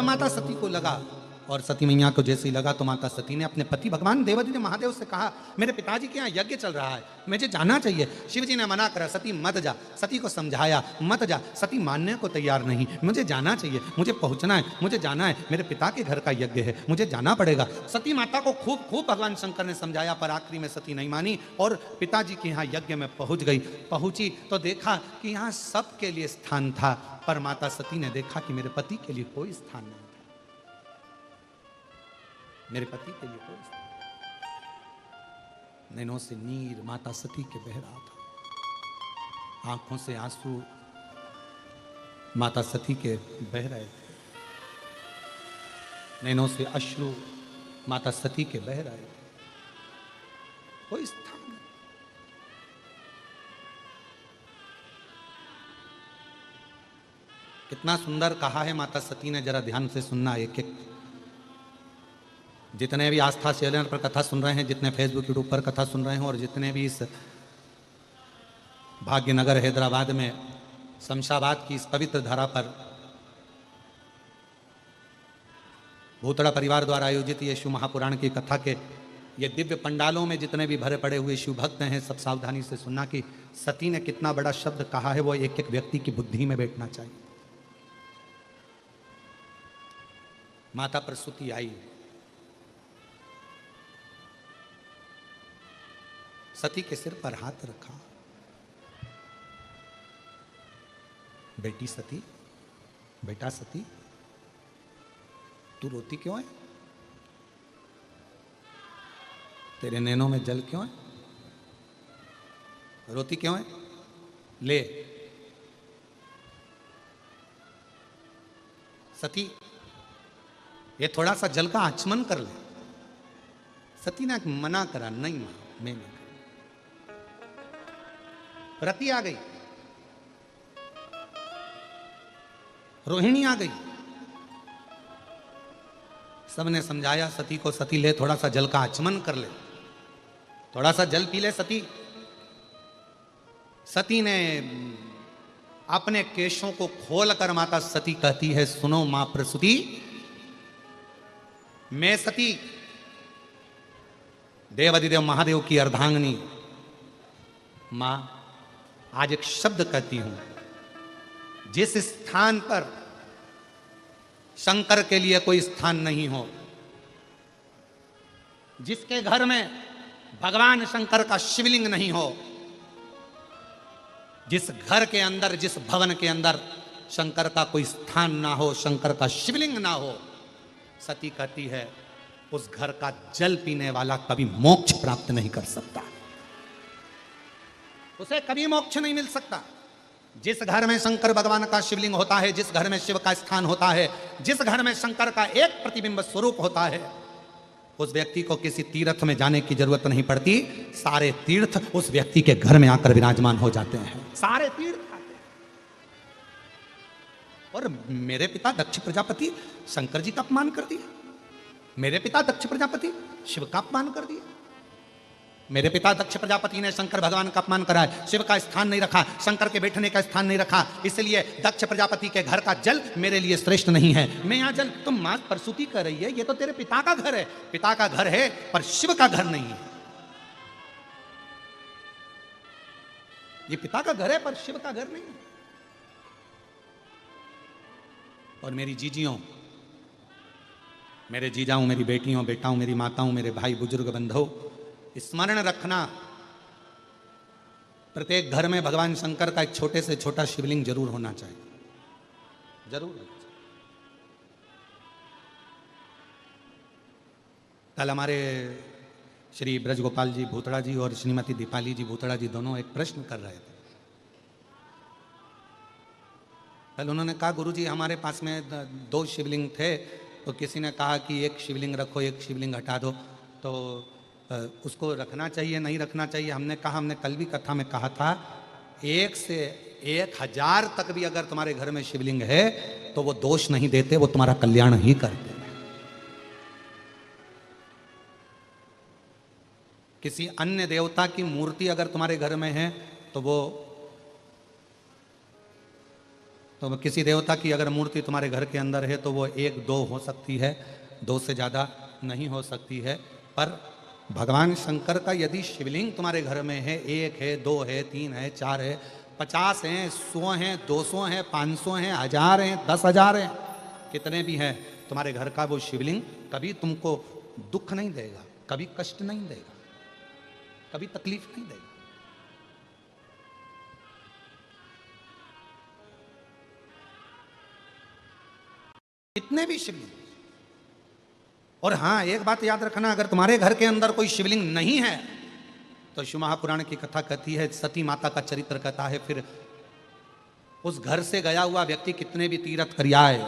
माता सती को लगा। और सती मैया को जैसे ही लगा तो माता सती ने अपने पति भगवान देवादिदेव महादेव से कहा, मेरे पिताजी के यहाँ यज्ञ चल रहा है, मुझे जाना चाहिए। शिव जी ने मना करा, सती मत जा। सती को समझाया, मत जा। सती मानने को तैयार नहीं, मुझे जाना चाहिए, मुझे पहुंचना है, मुझे जाना है, मेरे पिता के घर का यज्ञ है, मुझे जाना पड़ेगा। सती माता को खूब खूब भगवान शंकर ने समझाया, पर आखिरी में सती नहीं मानी और पिताजी के यहाँ यज्ञ में पहुंच गई। पहुंची तो देखा कि यहाँ सबके लिए स्थान था, पर माता सती ने देखा कि मेरे पति के लिए कोई स्थान नहीं, मेरे पति के लिए कोई स्थान। नैनों से नीर माता सती के बह रहा था, आंखों से आंसू माता सती के बह रहे थे, नैनों से अश्रु माता सती के बह रहे थे, कोई स्थान नहीं। कितना सुंदर कहा है माता सती ने, जरा ध्यान से सुनना एक एक। जितने भी आस्था चैनल पर कथा सुन रहे हैं, जितने फेसबुक यूट्यूब पर कथा सुन रहे हैं, और जितने भी इस भाग्यनगर हैदराबाद में शमशाबाद की इस पवित्र धरा पर भूतड़ा परिवार द्वारा आयोजित ये शिव महापुराण की कथा के ये दिव्य पंडालों में जितने भी भरे पड़े हुए शिव भक्त हैं, सब सावधानी से सुनना कि सती ने कितना बड़ा शब्द कहा है, वो एक एक व्यक्ति की बुद्धि में बैठना चाहिए। माता प्रसूति आई, सती के सिर पर हाथ रखा। बेटी सती, बेटा सती, तू रोती क्यों है? तेरे नैनों में जल क्यों है? रोती क्यों है? ले सती, ये थोड़ा सा जल का आचमन कर ले। सती ने मना करा, नहीं मां, मैं नहीं। रति आ गई, रोहिणी आ गई, सबने समझाया सती को, सती ले थोड़ा सा जल का आचमन कर ले, थोड़ा सा जल पी ले सती। सती ने अपने केशों को खोलकर माता सती कहती है, सुनो मां प्रसूति, मैं सती देवाधिदेव महादेव की अर्धांगिनी मां आज एक शब्द कहती हूं, जिस स्थान पर शंकर के लिए कोई स्थान नहीं हो, जिसके घर में भगवान शंकर का शिवलिंग नहीं हो, जिस घर के अंदर, जिस भवन के अंदर शंकर का कोई स्थान ना हो, शंकर का शिवलिंग ना हो, सती कहती है उस घर का जल पीने वाला कभी मोक्ष प्राप्त नहीं कर सकता, उसे कभी मोक्ष नहीं मिल सकता। जिस घर में शंकर भगवान का शिवलिंग होता है, जिस घर में शिव का स्थान होता है, जिस घर में शंकर का एक प्रतिबिंब स्वरूप होता है, उस व्यक्ति को किसी तीर्थ में जाने की जरूरत नहीं पड़ती। सारे तीर्थ उस व्यक्ति के घर में आकर विराजमान हो जाते हैं, सारे तीर्थ आते हैं। और मेरे पिता दक्ष प्रजापति शंकर जी का अपमान कर दिया, मेरे पिता दक्ष प्रजापति शिव का अपमान कर दिया, मेरे पिता दक्ष प्रजापति ने शंकर भगवान का अपमान करा है, शिव का स्थान नहीं रखा, शंकर के बैठने का स्थान नहीं रखा, इसलिए दक्ष प्रजापति के घर का जल मेरे लिए श्रेष्ठ नहीं है। मैं यहाँ जल, तुम मां प्रसूति कर रही है, ये तो तेरे पिता का घर है, पिता का घर है पर शिव का घर नहीं है। ये पिता का घर है पर शिव का घर नहीं है। और मेरी जीजियों, मेरे जीजाओं, मेरी बेटियों, बेटाओं, मेरी माताओं, मेरे भाई बुजुर्ग बंधुओं, स्मरण रखना, प्रत्येक घर में भगवान शंकर का एक छोटे से छोटा शिवलिंग जरूर होना चाहिए, जरूर होना चाहिए। कल हमारे श्री ब्रजगोपाल जी भूतड़ा जी और श्रीमती दीपाली जी भूतड़ा जी दोनों एक प्रश्न कर रहे थे। कल उन्होंने कहा, गुरुजी हमारे पास में 2 शिवलिंग थे, तो किसी ने कहा कि एक शिवलिंग रखो, एक शिवलिंग हटा दो, तो उसको रखना चाहिए नहीं रखना चाहिए। हमने कहा, हमने कल भी कथा में कहा था, 1 से 1000 तक भी अगर तुम्हारे घर में शिवलिंग है तो वो दोष नहीं देते, वो तुम्हारा कल्याण ही करते हैं। किसी अन्य देवता की मूर्ति अगर तुम्हारे घर में है तो किसी देवता की अगर मूर्ति तुम्हारे घर के अंदर है तो वो 1-2 हो सकती है, 2 से ज़्यादा नहीं हो सकती है। पर भगवान शंकर का यदि शिवलिंग तुम्हारे घर में है, 1 है, 2 है, 3 है, 4 है, 50 हैं, 100 हैं, 200 हैं, 500 हैं, 1000 हैं, 10,000 हैं, कितने भी हैं, तुम्हारे घर का वो शिवलिंग कभी तुमको दुख नहीं देगा, कभी कष्ट नहीं देगा, कभी तकलीफ नहीं देगा। कितने भी शिवलिंग। और हाँ, एक बात याद रखना, अगर तुम्हारे घर के अंदर कोई शिवलिंग नहीं है तो शिव महापुराण की कथा कहती है, सती माता का चरित्र कहता है, फिर उस घर से गया हुआ व्यक्ति कितने भी तीर्थ कर आए,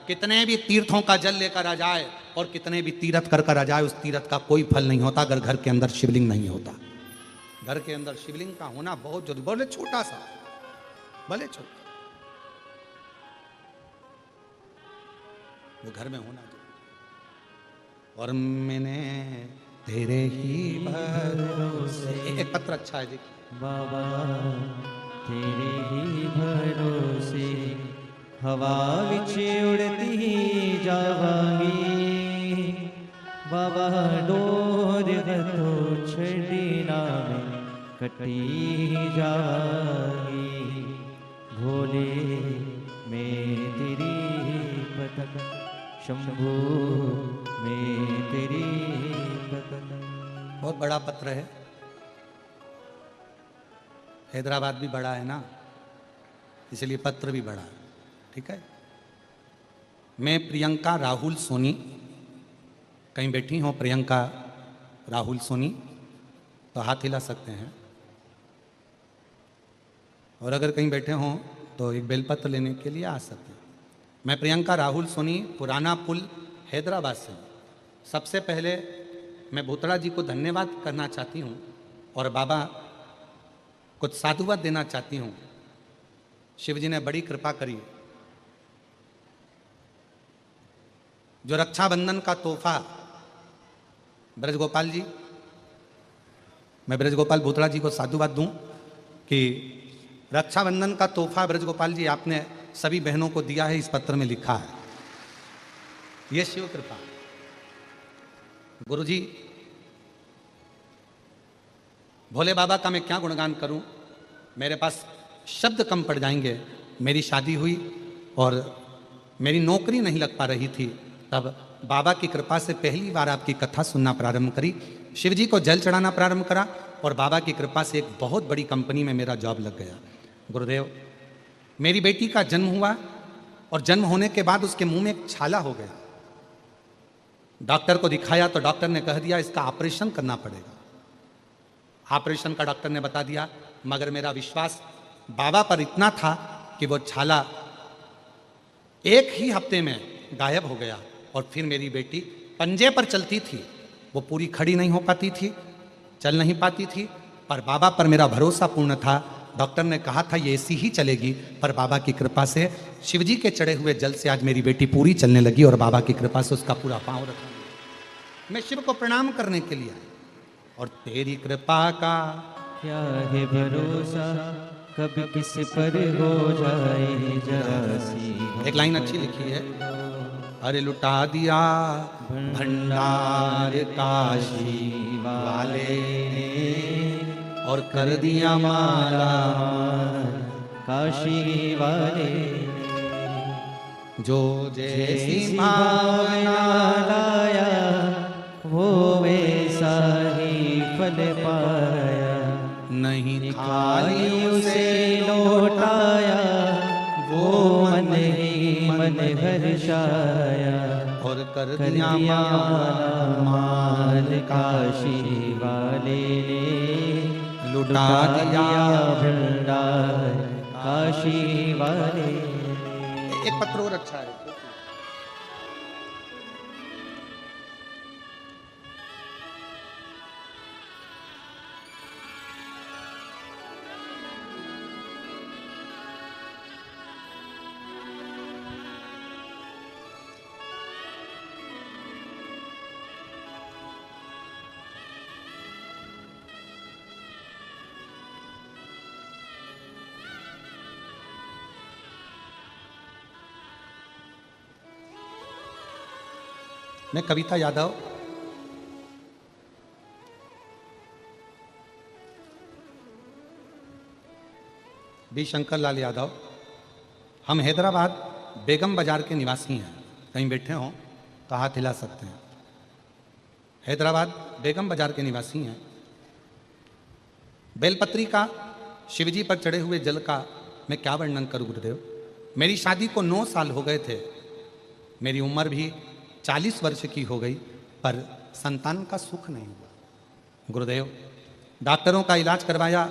कितने भी तीर्थों का जल लेकर आ जाए और कितने भी तीर्थ कर आ जाए, उस तीर्थ का कोई फल नहीं होता अगर घर के अंदर शिवलिंग नहीं होता। घर के अंदर शिवलिंग का होना बहुत जरूरी, भले छोटा सा, भले छोटा, वो घर में होना चाहिए। और मैंने तेरे ही भरोसे। एक पत्र अच्छा है जी। बाबा तेरे ही भरोसे हवा विच उड़ती जावांगी, बाबा डोर गतो छड़ी नामे कटी जावांगी, भोले मैं तेरी पतन शंभू मैं तेरी पतन। बहुत बड़ा पत्र है। हैदराबाद भी बड़ा है ना, इसलिए पत्र भी बड़ा है। ठीक है। मैं प्रियंका राहुल सोनी, कहीं बैठी हो प्रियंका राहुल सोनी तो हाथ हिला सकते हैं, और अगर कहीं बैठे हों तो एक बेलपत्र लेने के लिए आ सकते हैं। मैं प्रियंका राहुल सोनी पुराना पुल हैदराबाद से हूँ। सबसे पहले मैं भूतड़ा जी को धन्यवाद करना चाहती हूँ और बाबा कुछ साधुवाद देना चाहती हूँ। शिव जी ने बड़ी कृपा करी। जो रक्षाबंधन का तोहफा ब्रजगोपाल जी, मैं ब्रजगोपाल भूतड़ा जी को साधुवाद दूं कि रक्षाबंधन का तोहफा ब्रजगोपाल जी आपने सभी बहनों को दिया है, इस पत्र में लिखा है। यह शिव कृपा। गुरु जी भोले बाबा का मैं क्या गुणगान करूं, मेरे पास शब्द कम पड़ जाएंगे। मेरी शादी हुई और मेरी नौकरी नहीं लग पा रही थी, तब बाबा की कृपा से पहली बार आपकी कथा सुनना प्रारंभ करी, शिव जी को जल चढ़ाना प्रारंभ करा और बाबा की कृपा से एक बहुत बड़ी कंपनी में मेरा जॉब लग गया। गुरुदेव मेरी बेटी का जन्म हुआ और जन्म होने के बाद उसके मुंह में एक छाला हो गया। डॉक्टर को दिखाया तो डॉक्टर ने कह दिया इसका ऑपरेशन करना पड़ेगा। ऑपरेशन का डॉक्टर ने बता दिया, मगर मेरा विश्वास बाबा पर इतना था कि वो छाला एक ही हफ्ते में गायब हो गया और फिर मेरी बेटी पंजे पर चलती थी। वो पूरी खड़ी नहीं हो पाती थी, चल नहीं पाती थी, पर बाबा पर मेरा भरोसा पूर्ण था। डॉक्टर ने कहा था ये ऐसी ही चलेगी, पर बाबा की कृपा से शिवजी के चढ़े हुए जल से आज मेरी बेटी पूरी चलने लगी और बाबा की कृपा से उसका पूरा पांव रखा। मैं शिव को प्रणाम करने के लिए आया और तेरी कृपा का क्या है भरोसा कब किस पर हो जाए जरा सी। एक लाइन अच्छी लिखी है, अरे लुटा दिया भंडार काशी वाले ने और कर दिया माला काशी वाले, जो जैसी भावना लाया वो वैसा ही फल पाया, नहीं खाली उसे लौटाया वो मन ही मन हर्षाया, और कर कर दिया दिया माला माल काशी वाले ने, लुटा दिया भंडार काशी वाले। एक पत्र और अच्छा है। मैं कविता यादव बी शंकर लाल यादव, हम हैदराबाद बेगम बाजार के निवासी हैं। कहीं बैठे हों तो हाथ हिला सकते हैं। हैदराबाद बेगम बाजार के निवासी हैं। बेलपत्री का शिवजी पर चढ़े हुए जल का मैं क्या वर्णन करूं गुरुदेव। मेरी शादी को 9 साल हो गए थे, मेरी उम्र भी 40 वर्ष की हो गई, पर संतान का सुख नहीं हुआ। गुरुदेव डॉक्टरों का इलाज करवाया,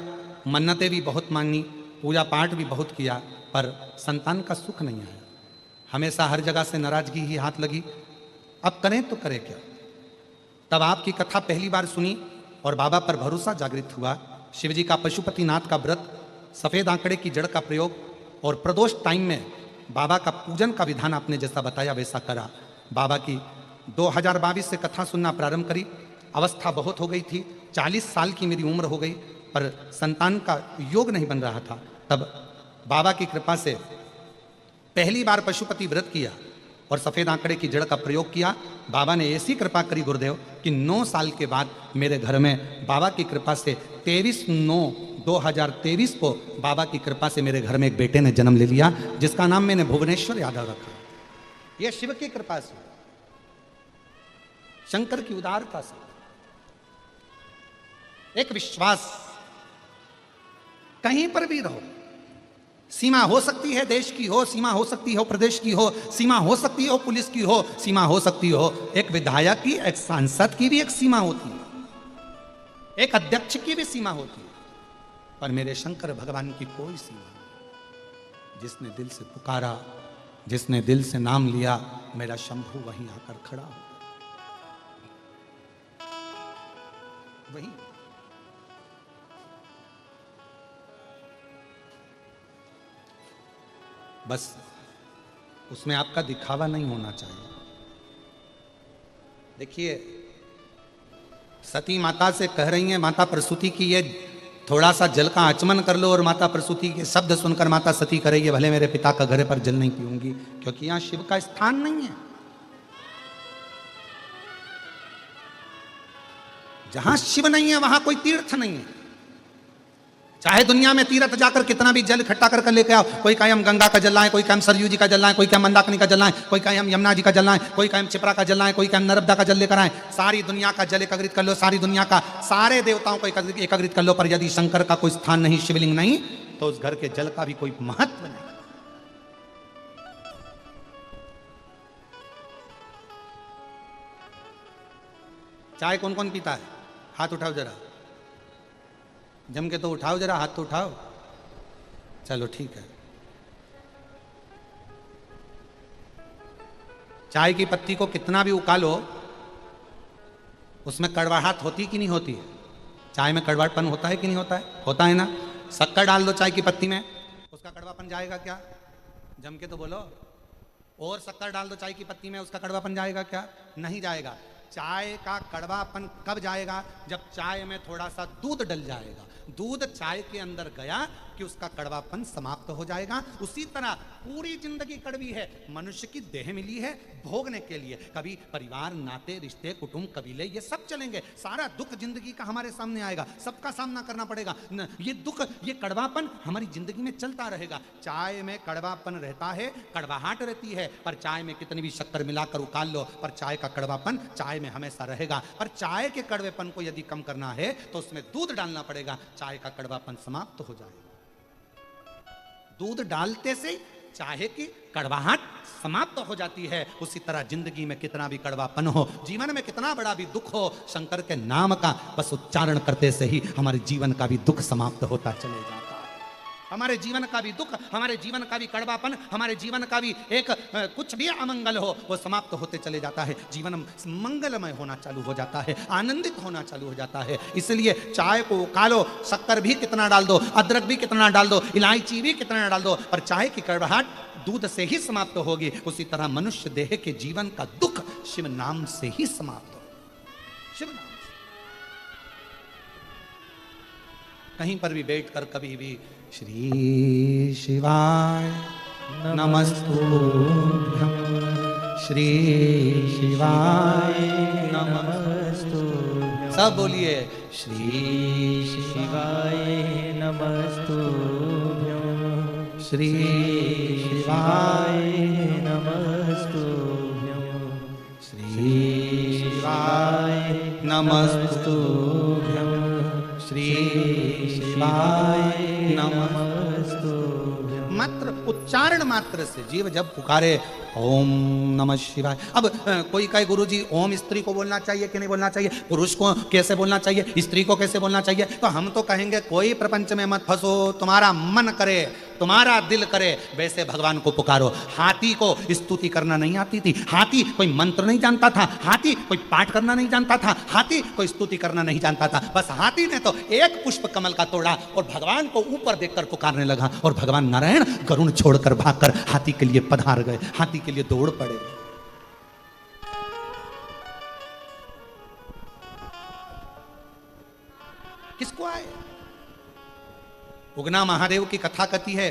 मन्नतें भी बहुत मांगी, पूजा पाठ भी बहुत किया, पर संतान का सुख नहीं आया। हमेशा हर जगह से नाराजगी ही हाथ लगी। अब करें तो करें क्या। तब आपकी कथा पहली बार सुनी और बाबा पर भरोसा जागृत हुआ। शिवजी का पशुपतिनाथ का व्रत, सफ़ेद आंकड़े की जड़ का प्रयोग और प्रदोष टाइम में बाबा का पूजन का विधान आपने जैसा बताया वैसा करा। बाबा की 2022 से कथा सुनना प्रारंभ करी। अवस्था बहुत हो गई थी, 40 साल की मेरी उम्र हो गई, पर संतान का योग नहीं बन रहा था। तब बाबा की कृपा से पहली बार पशुपति व्रत किया और सफ़ेद आंकड़े की जड़ का प्रयोग किया। बाबा ने ऐसी कृपा करी गुरुदेव कि 9 साल के बाद मेरे घर में बाबा की कृपा से 23/9/2023 को बाबा की कृपा से मेरे घर में एक बेटे ने जन्म ले लिया, जिसका नाम मैंने भुवनेश्वर यादव रखा। यह शिव की कृपा से, शंकर की उदारता से, एक विश्वास। कहीं पर भी रहो, सीमा हो सकती है देश की हो, सीमा हो सकती हो प्रदेश की हो, सीमा हो सकती हो पुलिस की हो, सीमा हो सकती हो एक विधायक की, एक सांसद की भी एक सीमा होती है, एक अध्यक्ष की भी सीमा होती है, पर मेरे शंकर भगवान की कोई सीमा नहीं। जिसने दिल से पुकारा, जिसने दिल से नाम लिया, मेरा शंभू वहीं आकर खड़ा हो वहीं। बस उसमें आपका दिखावा नहीं होना चाहिए। देखिए, सती माता से कह रही हैं, माता प्रसूति की ये थोड़ा सा जल का आचमन कर लो, और माता प्रसूति के शब्द सुनकर माता सती करेगी, भले मेरे पिता का घर पर जल नहीं पीऊंगी, क्योंकि यहां शिव का स्थान नहीं है। जहां शिव नहीं है वहां कोई तीर्थ नहीं है। चाहे दुनिया में तीर्थ जाकर कितना भी जल इकट्ठा कर लेके आओ, कोई कहे हम गंगा का जल लाएं, कोई कहे हम सरयू जी का जल लाएं, कोई कहे हम मंदाकिनी का जल लाएं, कोई कहे हम यमुना जी का जल लाएं, कोई कहे हम छिपरा का जल लाएं, कोई कहे हम नर्मदा का जल लेकर आए। सारी दुनिया का जल एकत्रित कर लो, सारी दुनिया का सारे देवताओं को एकत्रित कर लो, पर यदि शंकर का कोई स्थान नहीं, शिवलिंग नहीं, तो उस घर के जल का भी कोई महत्व नहीं। चाय कौन कौन पीता है? हाथ उठाओ जरा, जम के तो उठाओ जरा, हाथ तो उठाओ। चलो ठीक है। चाय की पत्ती को कितना भी उकालो, उसमें कड़वाहट होती कि नहीं होती है? चाय में कड़वाहटपन होता है कि नहीं होता है? होता है ना। शक्कर डाल दो चाय की पत्ती में, उसका कड़वापन जाएगा क्या? जम के तो बोलो। और शक्कर डाल दो चाय की पत्ती में, उसका कड़वापन जाएगा क्या? नहीं जाएगा। चाय का कड़वापन कब जाएगा? जब चाय में थोड़ा सा दूध डल जाएगा। दूध चाय के अंदर गया कि उसका कड़वापन समाप्त हो जाएगा। उसी तरह पूरी जिंदगी कड़वी है। मनुष्य की देह मिली है भोगने के लिए। कभी परिवार, नाते, रिश्ते, कुटुंब, कबीले, ये सब चलेंगे। सारा दुख जिंदगी का हमारे सामने आएगा, सबका सामना करना पड़ेगा। ये दुख, ये कड़वापन हमारी जिंदगी में चलता रहेगा। चाय में कड़वापन रहता है, कड़वाहट रहती है, पर चाय में कितनी भी शक्कर मिलाकर उकाल लो, पर चाय का कड़वापन चाय में हमेशा रहेगा। पर चाय के कड़वेपन को यदि कम करना है तो उसमें दूध डालना पड़ेगा, चाय का कड़वापन समाप्त हो जाएगा। दूध डालते से चाय की कड़वाहट समाप्त हो जाती है। उसी तरह जिंदगी में कितना भी कड़वापन हो, जीवन में कितना बड़ा भी दुख हो, शंकर के नाम का बस उच्चारण करते से ही हमारे जीवन का भी दुख समाप्त होता चले जाता है। हमारे जीवन का भी दुख, हमारे जीवन का भी कड़वापन, हमारे जीवन का भी एक कुछ भी अमंगल हो, वो समाप्त होते चले जाता है। जीवन मंगलमय होना चालू हो जाता है, आनंदित होना चालू हो जाता है। इसलिए चाय को उकालो, शक्कर भी कितना डाल दो, अदरक भी कितना डाल दो, इलायची भी कितना डाल दो, पर चाय की कड़वाहट दूध से ही समाप्त होगी। उसी तरह मनुष्य देह के जीवन का दुख शिव नाम से ही समाप्त हो। शिव नाम से कहीं पर भी बैठकर कभी भी श्री शिवाय नमस्तुभ्यं, श्री शिवाय नमस्तुभ्यं। सब बोलिए, श्री शिवाय नमस्तुभ्यं, श्री शिवाय नमस्तुभ्यं, श्री शिवाय नमस्तुभ्यं, श्री शिवाय नमस्तुभ्यं। मात्र उच्चारण मात्र से जीव जब पुकारे ओम नमः शिवाय। अब कोई कहे गुरुजी ओम स्त्री को बोलना चाहिए कि नहीं बोलना चाहिए, पुरुष को कैसे बोलना चाहिए, स्त्री को कैसे बोलना चाहिए, तो हम तो कहेंगे कोई प्रपंच में मत फंसो, तुम्हारा मन करे, तुम्हारा दिल करे वैसे भगवान को पुकारो। हाथी को स्तुति करना नहीं आती थी, हाथी कोई मंत्र नहीं जानता था, हाथी कोई पाठ करना नहीं जानता था, हाथी कोई स्तुति करना नहीं जानता था। बस हाथी ने तो एक पुष्प कमल का तोड़ा और भगवान को ऊपर देखकर पुकारने लगा, और भगवान नारायण गरुण छोड़कर भागकर हाथी के लिए पधार गए, हाथी के लिए दौड़ पड़े। उगना महादेव की कथा कथी है,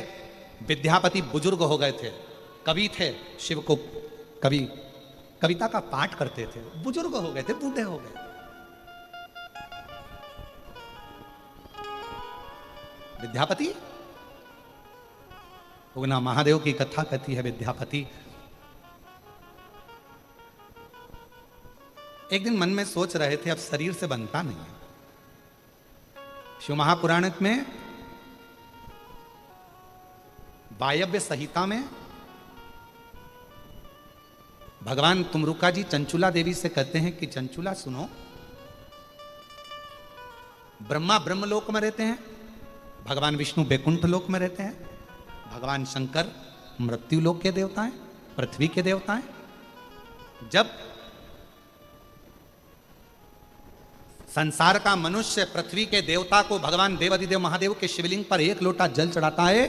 विद्यापति बुजुर्ग हो गए थे, कवि थे, शिव को कवि कविता का पाठ करते थे, बुजुर्ग हो गए थे, बूढ़े हो गए। विद्यापति, उगना महादेव की कथा कथी है विद्यापति। एक दिन मन में सोच रहे थे अब शरीर से बनता नहीं है। शिव महापुराण में वायव्य संहिता में भगवान तुमरुका जी चंचुला देवी से कहते हैं कि चंचुला सुनो, ब्रह्मा ब्रह्मलोक में रहते हैं, भगवान विष्णु बैकुंठ लोक में रहते हैं, भगवान शंकर मृत्यु लोक के देवता हैं, पृथ्वी के देवता हैं। जब संसार का मनुष्य पृथ्वी के देवता को भगवान देवाधिदेव महादेव के शिवलिंग पर एक लोटा जल चढ़ाता है,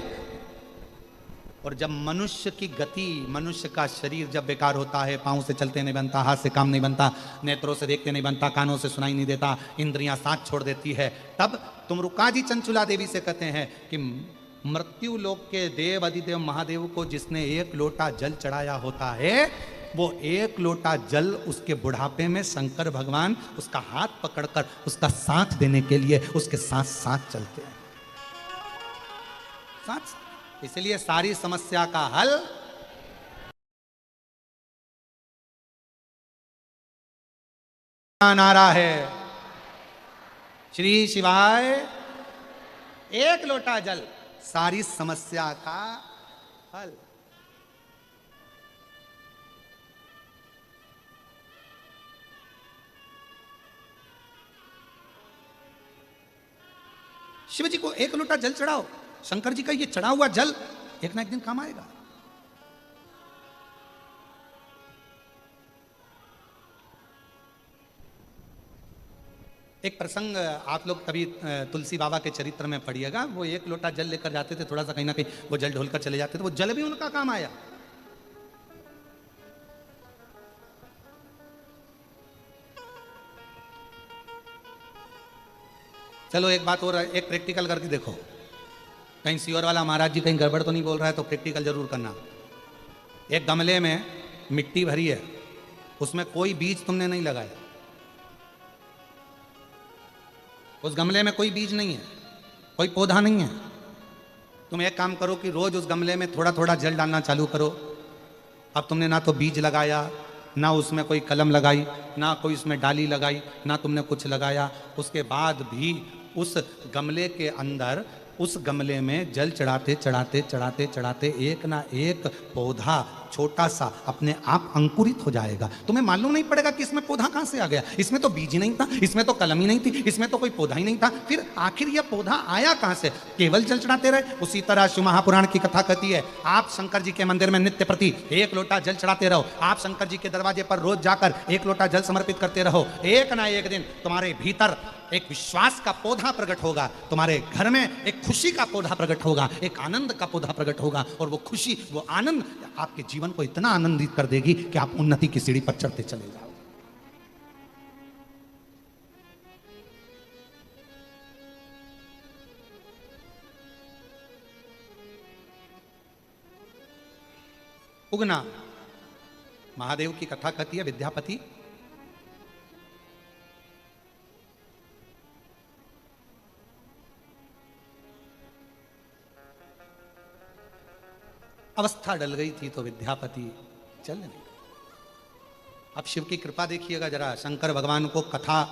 और जब मनुष्य की गति, मनुष्य का शरीर जब बेकार होता है, पांव से चलते नहीं बनता, हाथ से काम नहीं बनता, नेत्रों से देखते नहीं बनता, कानों से सुनाई नहीं देता, इंद्रियां साथ छोड़ देती है, तब तुमरुका जी चंचुला देवी से कहते हैं कि मृत्यु लोक के देव अधिदेव महादेव को जिसने एक लोटा जल चढ़ाया होता है, वो एक लोटा जल उसके बुढ़ापे में शंकर भगवान उसका हाथ पकड़कर उसका साथ देने के लिए उसके साथ साथ चलते हैं, साथ। इसलिए सारी समस्या का हल नारा है, श्री शिवाय एक लोटा जल, सारी समस्या का हल। शिव जी को एक लोटा जल चढ़ाओ, शंकर जी का ये चढ़ा हुआ जल एक ना एक दिन काम आएगा। एक प्रसंग आप लोग कभी तुलसी बाबा के चरित्र में पढ़िएगा, वो एक लोटा जल लेकर जाते थे, थोड़ा सा कहीं ना कहीं वो जल ढोलकर चले जाते थे, वो जल भी उनका काम आया। चलो एक बात और, एक प्रैक्टिकल करके देखो, कहीं सियोर वाला महाराज जी कहीं गड़बड़ तो नहीं बोल रहा है, तो प्रैक्टिकल जरूर करना। एक गमले में मिट्टी भरी है, उसमें कोई बीज तुमने नहीं लगाया, उस गमले में कोई बीज नहीं है, कोई पौधा नहीं है। तुम एक काम करो कि रोज उस गमले में थोड़ा थोड़ा जल डालना चालू करो। अब तुमने ना तो बीज लगाया, ना उसमें कोई कलम लगाई, ना कोई उसमें डाली लगाई, ना तुमने कुछ लगाया, उसके बाद भी उस गमले के अंदर, उस गमले में जल चढ़ाते चढ़ाते चढ़ाते चढ़ाते एक ना एक पौधा छोटा सा अपने आप अंकुरित हो जाएगा। तुम्हें मालूम नहीं पड़ेगा कि इसमें पौधा कहां से आ गया, इसमें तो बीज ही नहीं था, इसमें तो कलम ही नहीं थी, इसमें तो कोई पौधा ही नहीं था, फिर आखिर यह पौधा आया कहां से? केवल जल चढ़ाते रहे। उसी तरह शिव महापुराण की कथा कहती है, आप शंकर जी के मंदिर में नित्य प्रति एक लोटा जल चढ़ाते रहो, आप शंकर जी के दरवाजे पर रोज जाकर एक लोटा जल समर्पित करते रहो, एक ना एक दिन तुम्हारे भीतर एक विश्वास का पौधा प्रकट होगा, तुम्हारे घर में एक खुशी का पौधा प्रकट होगा, एक आनंद का पौधा प्रकट होगा, और वो खुशी, वो आनंद आपके जीवन को इतना आनंदित कर देगी कि आप उन्नति की सीढ़ी पर चढ़ते चले जाओ। उगना महादेव की कथा कहती है विद्यापति, अवस्था डल गई थी तो विद्यापति चल नहीं। अब शिव की कृपा देखिएगा जरा, शंकर भगवान को कथा,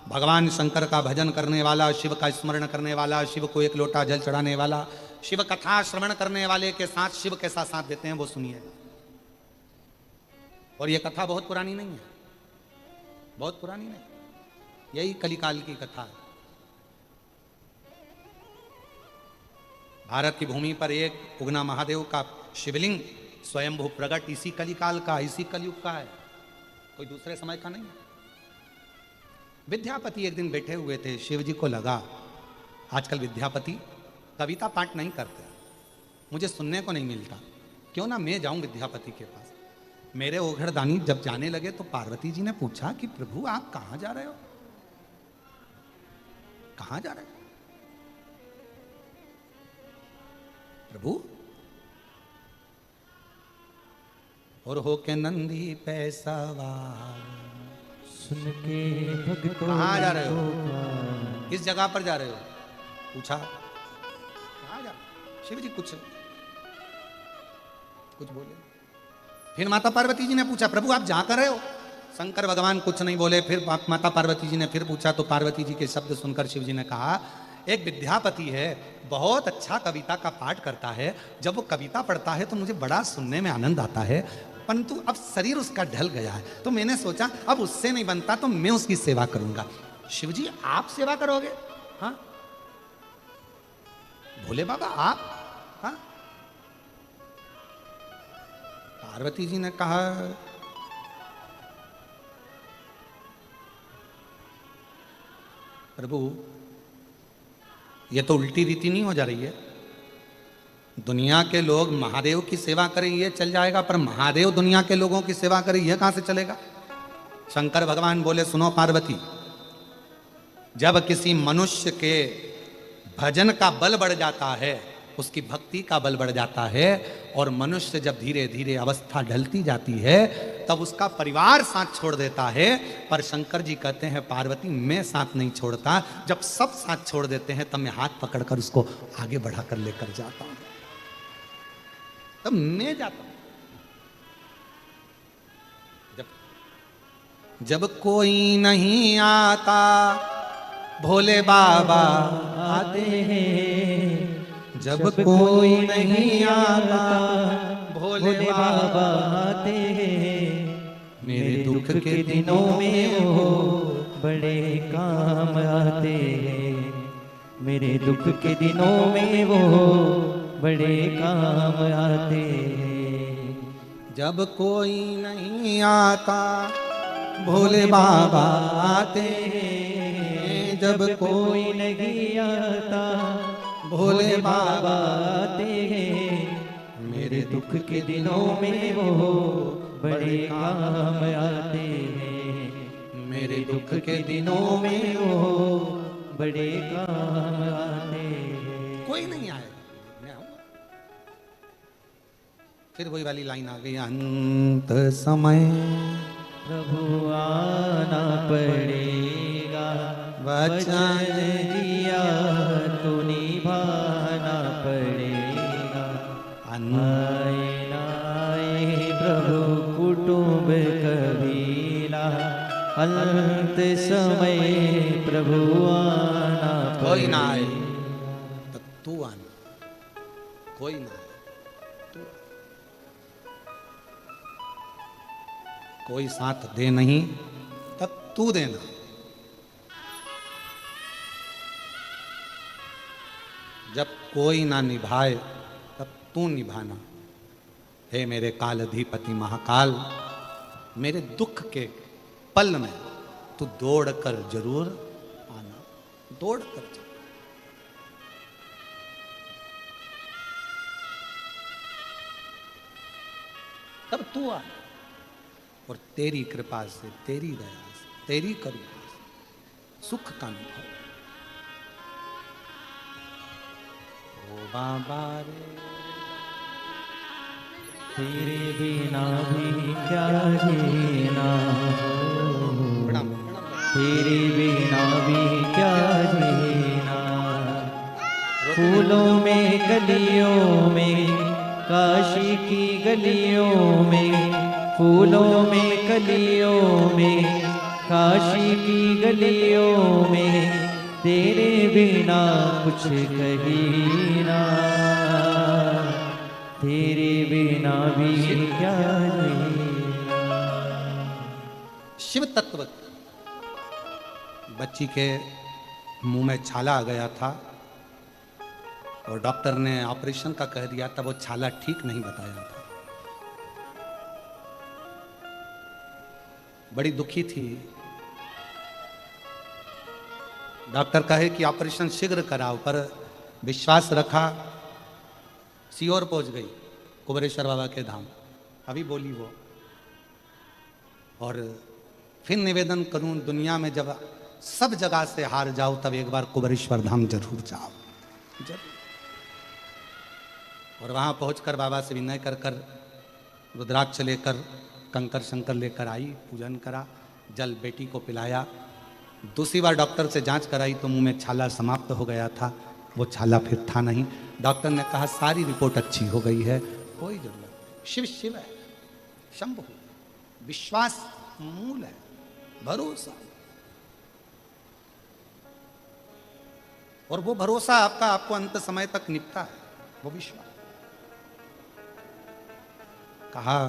भगवान शंकर का भजन करने वाला, शिव का स्मरण करने वाला, शिव को एक लोटा जल चढ़ाने वाला, शिव कथा श्रवण करने वाले के साथ शिव कैसा साथ देते हैं वो सुनिएगा। और ये कथा बहुत पुरानी नहीं है, बहुत पुरानी नहीं, यही कलिकाल की कथा है। भारत की भूमि पर एक उगना महादेव का शिवलिंग स्वयंभू प्रकट इसी कलिकाल का, इसी कलयुग का है, कोई दूसरे समय का नहीं है। विद्यापति एक दिन बैठे हुए थे, शिव जी को लगा आजकल विद्यापति कविता पाठ नहीं करते, मुझे सुनने को नहीं मिलता, क्यों ना मैं जाऊं विद्यापति के पास। मेरे ओघड़दानी जब जाने लगे तो पार्वती जी ने पूछा कि प्रभु आप कहां जा रहे हो, कहां जा रहे हो? प्रभु और हो के नंदी पैसावार। सुन के भक्तों कहाँ जा रहे हो? को किस जगह पर जा रहे हो? पूछा। कहाँ जा? शिव जी कुछ बोले। फिर माता पार्वती जी ने पूछा, प्रभु आप जहाँ कर रहे हो? शंकर भगवान कुछ नहीं बोले। फिर माता पार्वती जी ने फिर पूछा, तो पार्वती जी के शब्द सुनकर शिव जी ने कहा, एक विद्यापति है, बहुत अच्छा कविता का पाठ करता है। जब वो कविता पढ़ता है तो मुझे बड़ा सुनने में आनंद आता है, परंतु अब शरीर उसका ढल गया है, तो मैंने सोचा अब उससे नहीं बनता तो मैं उसकी सेवा करूंगा। शिव जी आप सेवा करोगे? हाँ भोले बाबा आप? हाँ। पार्वती जी ने कहा, प्रभु ये तो उल्टी रीति नहीं हो जा रही है? दुनिया के लोग महादेव की सेवा करें ये चल जाएगा, पर महादेव दुनिया के लोगों की सेवा करें यह कहां से चलेगा? शंकर भगवान बोले, सुनो पार्वती, जब किसी मनुष्य के भजन का बल बढ़ जाता है, उसकी भक्ति का बल बढ़ जाता है, और मनुष्य जब धीरे धीरे अवस्था ढलती जाती है, तब उसका परिवार साथ छोड़ देता है। पर शंकर जी कहते हैं, पार्वती मैं साथ नहीं छोड़ता, जब सब साथ छोड़ देते हैं तब मैं हाथ पकड़कर उसको आगे बढ़ाकर लेकर जाता हूं, तब मैं जाता हूं। जब कोई नहीं आता भोले बाबा आते हैं, जब कोई नहीं आता भोले बाबा आते हैं, मेरे दुख के दिनों में वो बड़े काम आते हैं, मेरे दुख के दिनों में वो बड़े काम आते हैं। जब कोई नहीं आता भोले बाबा आते हैं, जब कोई नहीं आता भोले बाबा आते हैं, मेरे दुख के दिनों में वो बड़े काम आते हैं, मेरे दुख के दिनों में वो बड़े काम आते हैं। कोई नहीं आए, मैं आऊंगा। फिर वही वाली लाइन आ गई, अंत समय प्रभु आना पड़ेगा, वचन दिया तो निभाना पड़ेगा। आए ना आए प्रभु कुटुंब कबीला, अंत समय प्रभु आना कोई ना आए पड़ेगा। तो तू आना, कोई ना आए तू। कोई साथ दे नहीं तब तू देना। जब कोई ना निभाए तब तू निभाना। हे मेरे कालाधिपति महाकाल, मेरे दुख के पल में तू दौड़ कर जरूर आना, दौड़ कर जरूर। तब तू आना, और तेरी कृपा से, तेरी दया से, तेरी करुणा से सुख का अनुभव। ओ बाबा रे, तेरे बिना भी क्या जीना हो, प्रणाम। तेरे बिना भी क्या जीना। फूलों में गलियों में, काशी की गलियों में, फूलों में गलियों में, काशी की गलियों में, तेरे बिना कुछ कहीं ना, तेरे बिना भी क्या जीना। शिव तत्व बच्ची के मुंह में छाला आ गया था और डॉक्टर ने ऑपरेशन का कह दिया था, वो छाला ठीक नहीं बताया था। बड़ी दुखी थी। डॉक्टर कहे कि ऑपरेशन शीघ्र कराओ, पर विश्वास रखा, सीओर पहुंच गई कुबेरेश्वर बाबा के धाम। अभी बोली वो, और फिर निवेदन करूं, दुनिया में जब सब जगह से हार जाओ तब एक बार कुबेरेश्वर धाम जरूर जाओ, जरूर। और वहाँ पहुंचकर बाबा से विनय कर कर रुद्राक्ष लेकर कंकर शंकर लेकर आई, पूजन करा, जल बेटी को पिलाया। दूसरी बार डॉक्टर से जांच कराई तो मुंह में छाला समाप्त हो गया था, वो छाला फिर था नहीं। डॉक्टर ने कहा सारी रिपोर्ट अच्छी हो गई है, कोई जरूरत नहीं। शिव शिव है, शंभु, विश्वास मूल है, भरोसा। और वो भरोसा आपका आपको अंत समय तक निपटा है, वो विश्वास। कहा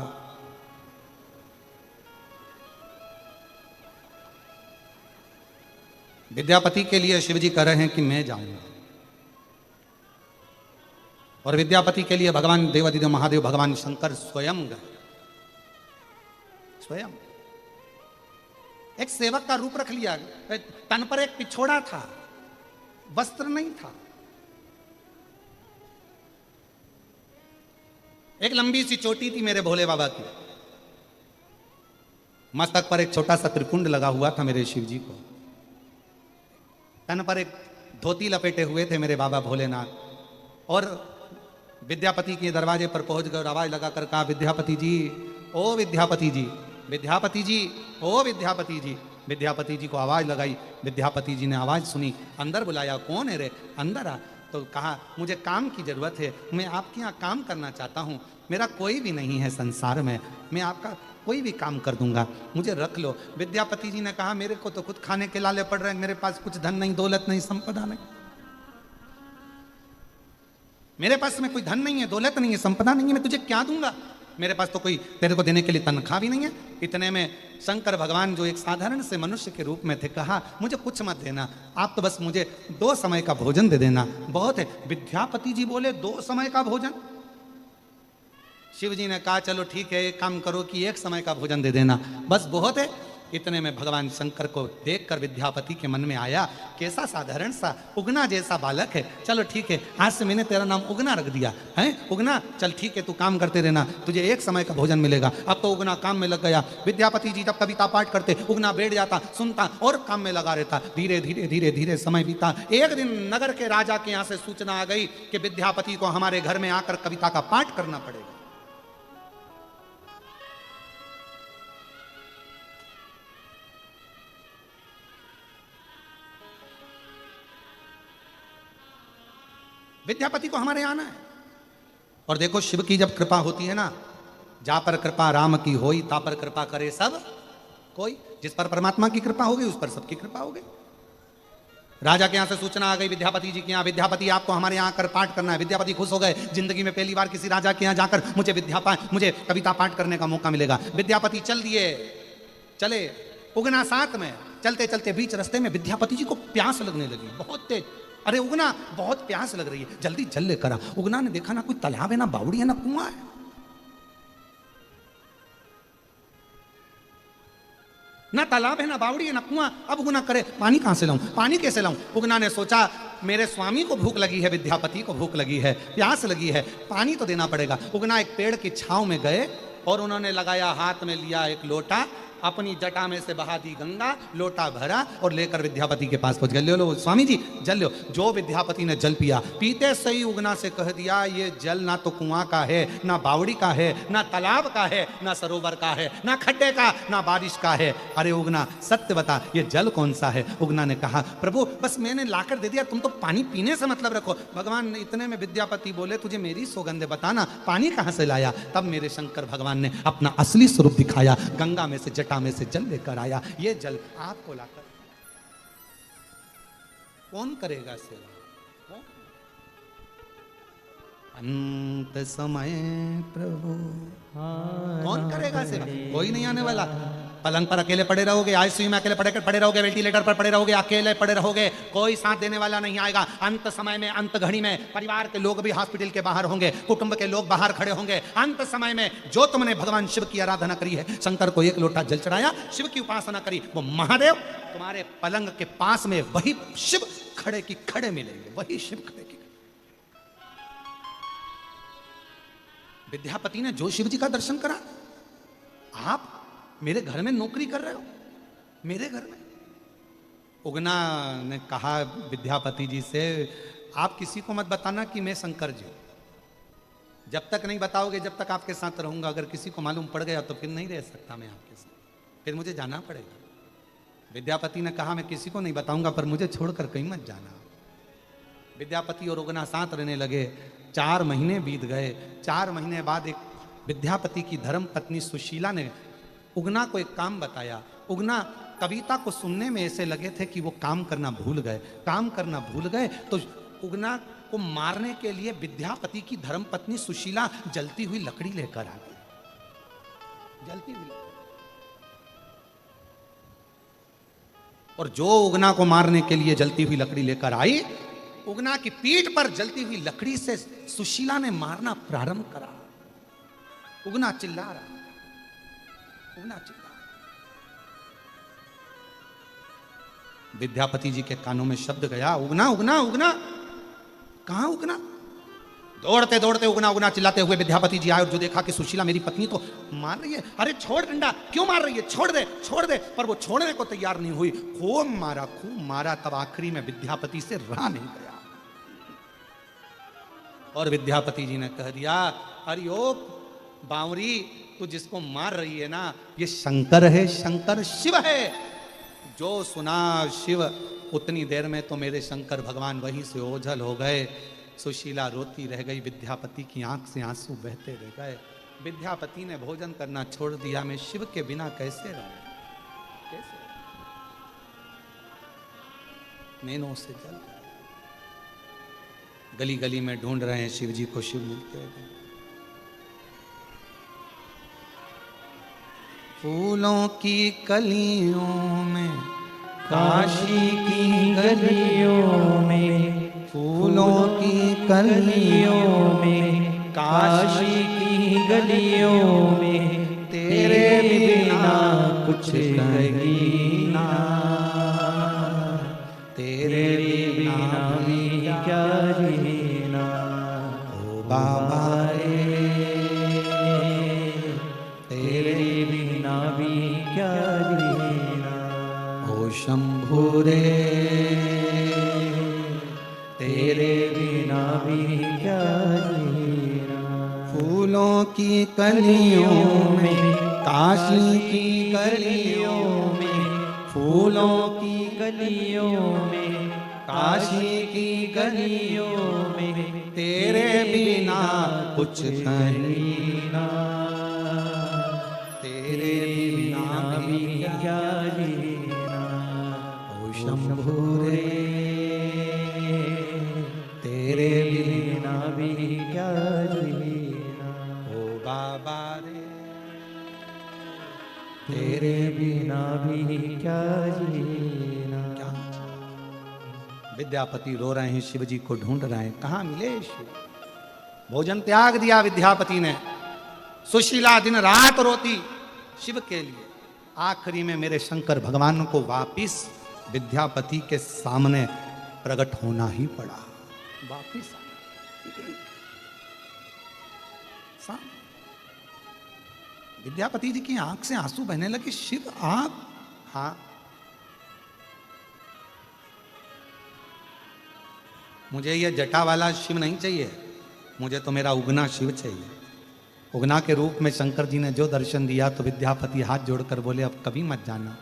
विद्यापति के लिए शिव जी कह रहे हैं कि मैं जाऊंगा, और विद्यापति के लिए भगवान देवादिदेव महादेव भगवान शंकर स्वयं गए। स्वयं एक सेवक का रूप रख लिया, तन पर एक पिछोड़ा था, वस्त्र नहीं था, एक लंबी सी चोटी थी मेरे भोले बाबा की, मस्तक पर एक छोटा सा त्रिपुंड लगा हुआ था मेरे शिव जी को, तन पर एक धोती लपेटे हुए थे मेरे बाबा भोलेनाथ। और विद्यापति के दरवाजे पर पहुंच गए और आवाज लगाकर कहा विद्यापति जी, ओ विद्यापति जी, विद्यापति जी, ओ विद्यापति जी। विद्यापति जी को आवाज लगाई, विद्यापति जी ने आवाज सुनी, अंदर बुलाया, कौन है रे, अंदर आ। तो कहा मुझे काम की जरूरत है, मैं आपके यहाँ काम करना चाहता हूँ, मेरा कोई भी नहीं है संसार में, मैं आपका कोई भी काम कर दूंगा, मुझे रख लो। विद्यापति जी ने कहा मेरे को तो खुद खाने के लाले पड़ रहे हैं, मेरे पास कुछ धन नहीं, दौलत नहीं, संपदा नहीं, मेरे पास में कोई धन नहीं है, दौलत नहीं है, संपदा नहीं है, मैं तुझे क्या दूंगा, मेरे पास तो कोई तेरे को देने के लिए तनख्वाह भी नहीं है। इतने में शंकर भगवान जो एक साधारण से मनुष्य के रूप में थे, कहा मुझे कुछ मत देना, आप तो बस मुझे 2 समय का भोजन दे देना, बहुत है। विद्यापति जी बोले 2 समय का भोजन? शिव जी ने कहा चलो ठीक है, एक काम करो कि 1 समय का भोजन दे देना, बस बहुत है। इतने में भगवान शंकर को देखकर विद्यापति के मन में आया, कैसा साधारण सा उगना जैसा बालक है, चलो ठीक है, आज से मैंने तेरा नाम उगना रख दिया है, उगना, चल ठीक है, तू काम करते रहना, तुझे 1 समय का भोजन मिलेगा। अब तो उगना काम में लग गया। विद्यापति जी जब कविता पाठ करते, उगना बैठ जाता, सुनता और काम में लगा रहता। धीरे धीरे धीरे धीरे समय बीता। एक दिन नगर के राजा के यहाँ से सूचना आ गई कि विद्यापति को हमारे घर में आकर कविता का पाठ करना पड़ेगा। विद्यापति को हमारे आना है। और देखो शिव की जब कृपा होती है ना, जा पर कृपा राम की होई, ता पर कृपा करे सब कोई। जिस पर परमात्मा की कृपा होगी उस पर सबकी कृपा होगी। राजा के यहां से सूचना आ गई विद्यापति जी के यहाँ, विद्यापति आपको हमारे यहाँ आकर पाठ करना है। विद्यापति खुश हो गए, जिंदगी में पहली बार किसी राजा के यहाँ जाकर मुझे कविता पाठ करने का मौका मिलेगा। विद्यापति चल दिए, चले, उगना साथ में। चलते चलते बीच रास्ते में विद्यापति जी को प्यास लगने लगी, बहुत तेज। अरे उगना, बहुत प्यास लग रही है, जल्दी जल लेकर आ। उगना ने देखा ना कोई तालाब है, ना बावड़ी है, ना कुआं है, ना तालाब है, ना बावड़ी है, ना कुआं। अब उगना करे पानी कहां से लाऊं, पानी कैसे लाऊं? उगना ने सोचा मेरे स्वामी को भूख लगी है, विद्यापति को भूख लगी है, प्यास लगी है, पानी तो देना पड़ेगा। उगना एक पेड़ की छांव में गए और उन्होंने लगाया, हाथ में लिया एक लोटा, अपनी जटा में से बहा दी गंगा, लोटा भरा और लेकर विद्यापति के पास पहुंच गए। ले लो स्वामी जी, जल लो। जो विद्यापति ने जल पिया, पीते सही उगना से कह दिया ये जल ना तो कुआं का है, ना बावड़ी का है, ना तालाब का है, ना सरोवर का है, ना खड्डे का, ना बारिश का है। अरे उगना सत्य बता, ये जल कौन सा है? उगना ने कहा प्रभु बस मैंने लाकर दे दिया, तुम तो पानी पीने से मतलब रखो। भगवान ने इतने में विद्यापति बोले तुझे मेरी सौगंध बताना, पानी कहां से लाया? तब मेरे शंकर भगवान ने अपना असली स्वरूप दिखाया, गंगा में से जटा में से जल लेकर आया। ये जल आपको लाकर कौन करेगा सेवा? अंत समय प्रभु कौन करेगा सेवा? कोई नहीं आने वाला। पलंग पर अकेले पड़े रहोगे, आईसीयू में अकेले पड़े रहोगे, वेंटिलेटर पर पड़े रहोगे, अकेले पड़े रहोगे, कोई साथ देने वाला नहीं आएगा। अंत समय में, अंत घड़ी में परिवार के लोग भी हॉस्पिटल के बाहर होंगे, कुटुंब के लोग बाहर खड़े होंगे। अंत समय में जो तुमने भगवान शिव की आराधना करी है, शंकर को 1 लोटा जल चढ़ाया, शिव की उपासना करी, वो महादेव तुम्हारे पलंग के पास में वही शिव खड़े की खड़े मिलेंगे, वही शिव खड़े की। विद्यापति ने जो शिव जी का दर्शन करा, आप मेरे घर में नौकरी कर रहे हो, मेरे घर में। उगना ने कहा विद्यापति जी से आप किसी को मत बताना कि मैं शंकर जी हूं, जब तक नहीं बताओगे, जब तक आपके साथ रहूंगा, अगर किसी को मालूम पड़ गया तो फिर नहीं रह सकता मैं आपके साथ, फिर मुझे जाना पड़ेगा। विद्यापति ने कहा मैं किसी को नहीं बताऊंगा, पर मुझे छोड़कर कहीं मत जाना। विद्यापति और उगना साथ रहने लगे। 4 महीने बीत गए। 4 महीने बाद एक विद्यापति की धर्म पत्नी सुशीला ने उगना को एक काम बताया। उगना कविता को सुनने में ऐसे लगे थे कि वो काम करना भूल गए। काम करना भूल गए तो उगना को मारने के लिए विद्यापति की धर्म पत्नी सुशीला जलती हुई लकड़ी लेकर आ गई। जलती हुई लकड़ी। और जो उगना को मारने के लिए जलती हुई लकड़ी लेकर आई, उगना की पीठ पर जलती हुई लकड़ी से सुशीला ने मारना प्रारंभ करा। उगना चिल्ला रहा, उगना चिल्ला। विद्यापति जी के कानों में शब्द गया, उगना उगना उगना। कहां उगना? दौड़ते दौड़ते उगना उगना चिल्लाते हुए विद्यापति जी आए और जो देखा कि सुशीला मेरी पत्नी तो मार रही है। अरे छोड़ डंडा, क्यों मार रही है? छोड़ दे छोड़ दे। पर वो छोड़ने को तैयार नहीं हुई। खूब मारा। तब आखिरी में विद्यापति से रहा नहीं गया और विद्यापति जी ने कह दिया, अरे ओ बावरी, तू जिसको मार रही है ना, ये शंकर है, शंकर शिव है। जो सुना शिव, उतनी देर में तो मेरे शंकर भगवान वहीं से ओझल हो गए। सुशीला रोती रह गई, विद्यापति की आंख से आंसू बहते रह गए। विद्यापति ने भोजन करना छोड़ दिया। मैं शिव के बिना कैसे रहूं? कैसे? नैनों से जल गली गली में ढूंढ रहे हैं शिव जी को, शिव मिलते हैं। फूलों की कलियों में, काशी की गलियों में, फूलों की कलियों में, काशी की गलियों में, तेरे बिना कुछ कहीं ना, तेरे बिना भी क्या जीना। ओ बाबा रे, तेरे बिना भी क्या जीना। ओ शंभु रे, तेरे बिना भी क्या जीना। फूलों की कलियों में, काशी की गलियों में, फूलों की गलियों में, काशी की गलियों में, तेरे बिना कुछ कहीं ना, तेरे बिना भी क्या जीना। ओ शंभु रे, तेरे बिना भी क्या जीना। ओ बाबा रे, तेरे बिना भी क्या जीना। विद्यापति रो रहे हैं, शिव जी को ढूंढ रहे हैं, कहां मिले शिव। भोजन त्याग दिया विद्यापति ने। सुशीला दिन रात रोती शिव के लिए। आखिरी में मेरे शंकर भगवान को वापिस विद्यापति के सामने प्रकट होना ही पड़ा। वापिस विद्यापति जी की आंख से आंसू बहने लगे। शिव आप? हाँ, मुझे ये जटा वाला शिव नहीं चाहिए, मुझे तो मेरा उगना शिव चाहिए। उगना के रूप में शंकर जी ने जो दर्शन दिया तो विद्यापति हाथ जोड़कर बोले, अब कभी मत जाना,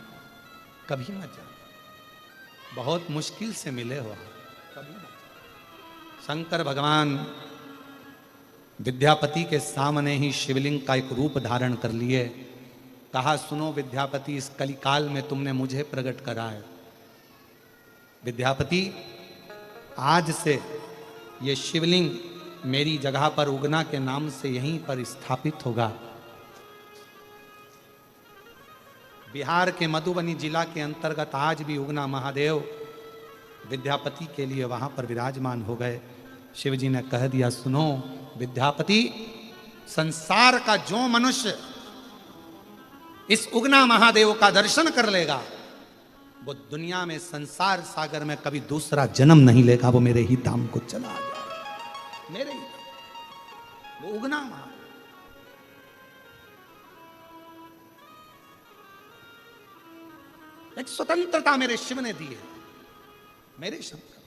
कभी मत जाना, बहुत मुश्किल से मिले हो, कभी मत जाना। शंकर भगवान विद्यापति के सामने ही शिवलिंग का एक रूप धारण कर लिए। कहा, सुनो विद्यापति, इस कलिकाल में तुमने मुझे प्रकट करा है। विद्यापति, आज से ये शिवलिंग मेरी जगह पर उगना के नाम से यहीं पर स्थापित होगा। बिहार के मधुबनी जिला के अंतर्गत आज भी उगना महादेव विद्यापति के लिए वहां पर विराजमान हो गए। शिव जी ने कह दिया, सुनो विद्यापति, संसार का जो मनुष्य इस उगना महादेव का दर्शन कर लेगा, वो दुनिया में संसार सागर में कभी दूसरा जन्म नहीं लेगा, वो मेरे ही धाम को चला जाएगा। मेरे ही धाम, वो उगना महादेव। एक स्वतंत्रता मेरे शिव ने दी है, मेरे शंकर।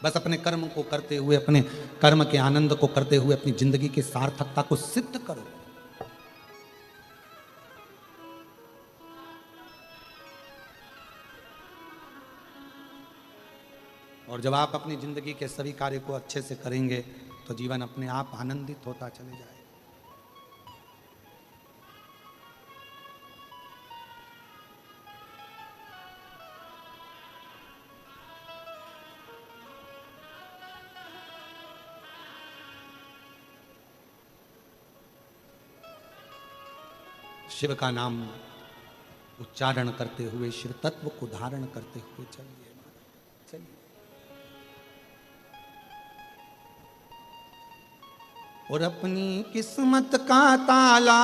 बस अपने कर्म को करते हुए, अपने कर्म के आनंद को करते हुए अपनी जिंदगी की सार्थकता को सिद्ध करो। और जब आप अपनी जिंदगी के सभी कार्य को अच्छे से करेंगे तो जीवन अपने आप आनंदित होता चले जाएगा। शिव का नाम उच्चारण करते हुए, शिव तत्व को धारण करते हुए चलिए, चलिए। और अपनी किस्मत का ताला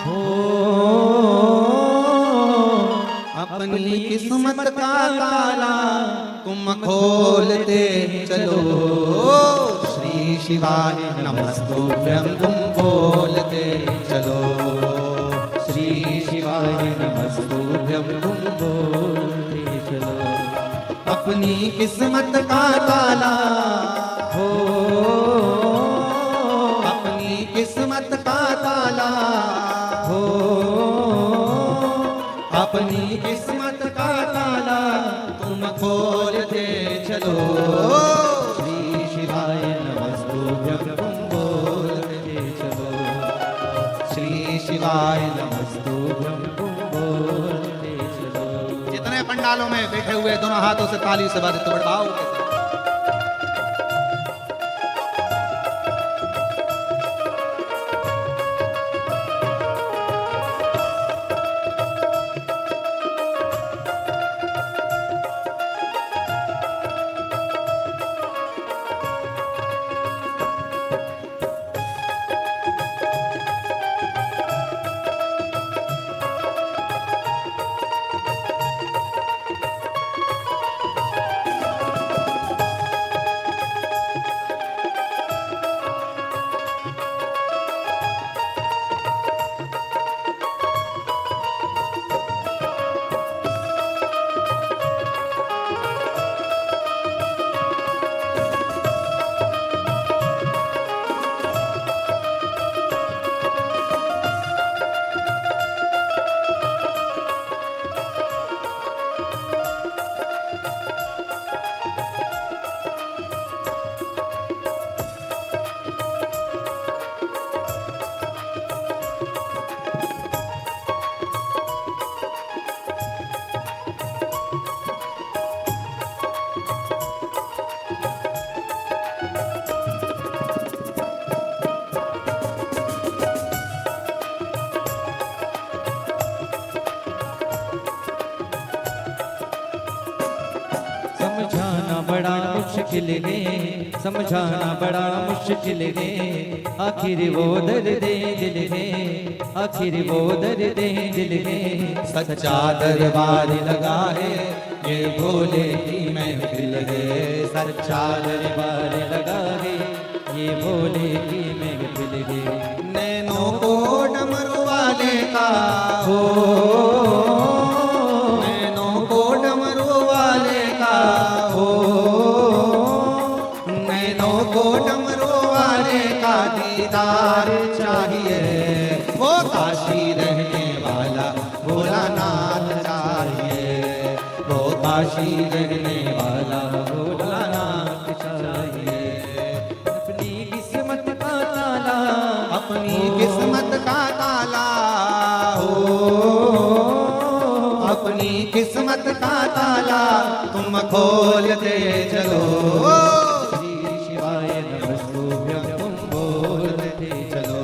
हो, अपनी किस्मत का ताला तुम खोलते चलो। श्री शिवाय नमस्तुभ्यं तुम बोलते चलो। श्री शिवाय नमस्तुभ्यं तुम बोलते चलो। अपनी किस्मत का ताला हो, अपनी किस्मत का ताला हो, अपनी किस्मत का ताला तुम खोलते चलो। श्री शिवाय नमस्तुभ्यं तुम बोलते चलो। श्री शिवाय नमस्तुभ्यं तुम बोलते चलो। जितने पंडालों में बैठे हुए दोनों हाथों से ताली से बजाते बढ़ाओ के साथ। समझाना बड़ा मुश्किल है, समझाना बड़ा मुश्किल है। आखिर वो दर्द दिल है, आखिर वो दर्द दिल है। सच्चा दरबार लगा है ये भोले की महफिल है। सच्चा दरबार लगा है ये भोले की महफिल है। नैनों को डमरू वाले का हो, नैनों को डमरू वाले का हो, नैनों को डमरू वाले का दीदार चाहिए। वो काशी रहने वाला भोलानाथ चाहिए, वो काशी रहने वाला भोलानाथ चाहिए। अपनी किस्मत का ताला, अपनी किस्मत का ताला हो, अपनी किस्मत का ताला तुम खोलते चलो। श्री शिवाय नमस्तुभ्यं तुम बोलते चलो।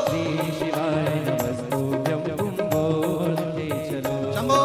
श्री शिवाय नमस्तुभ्यं तुम बोलते चलो। शंभो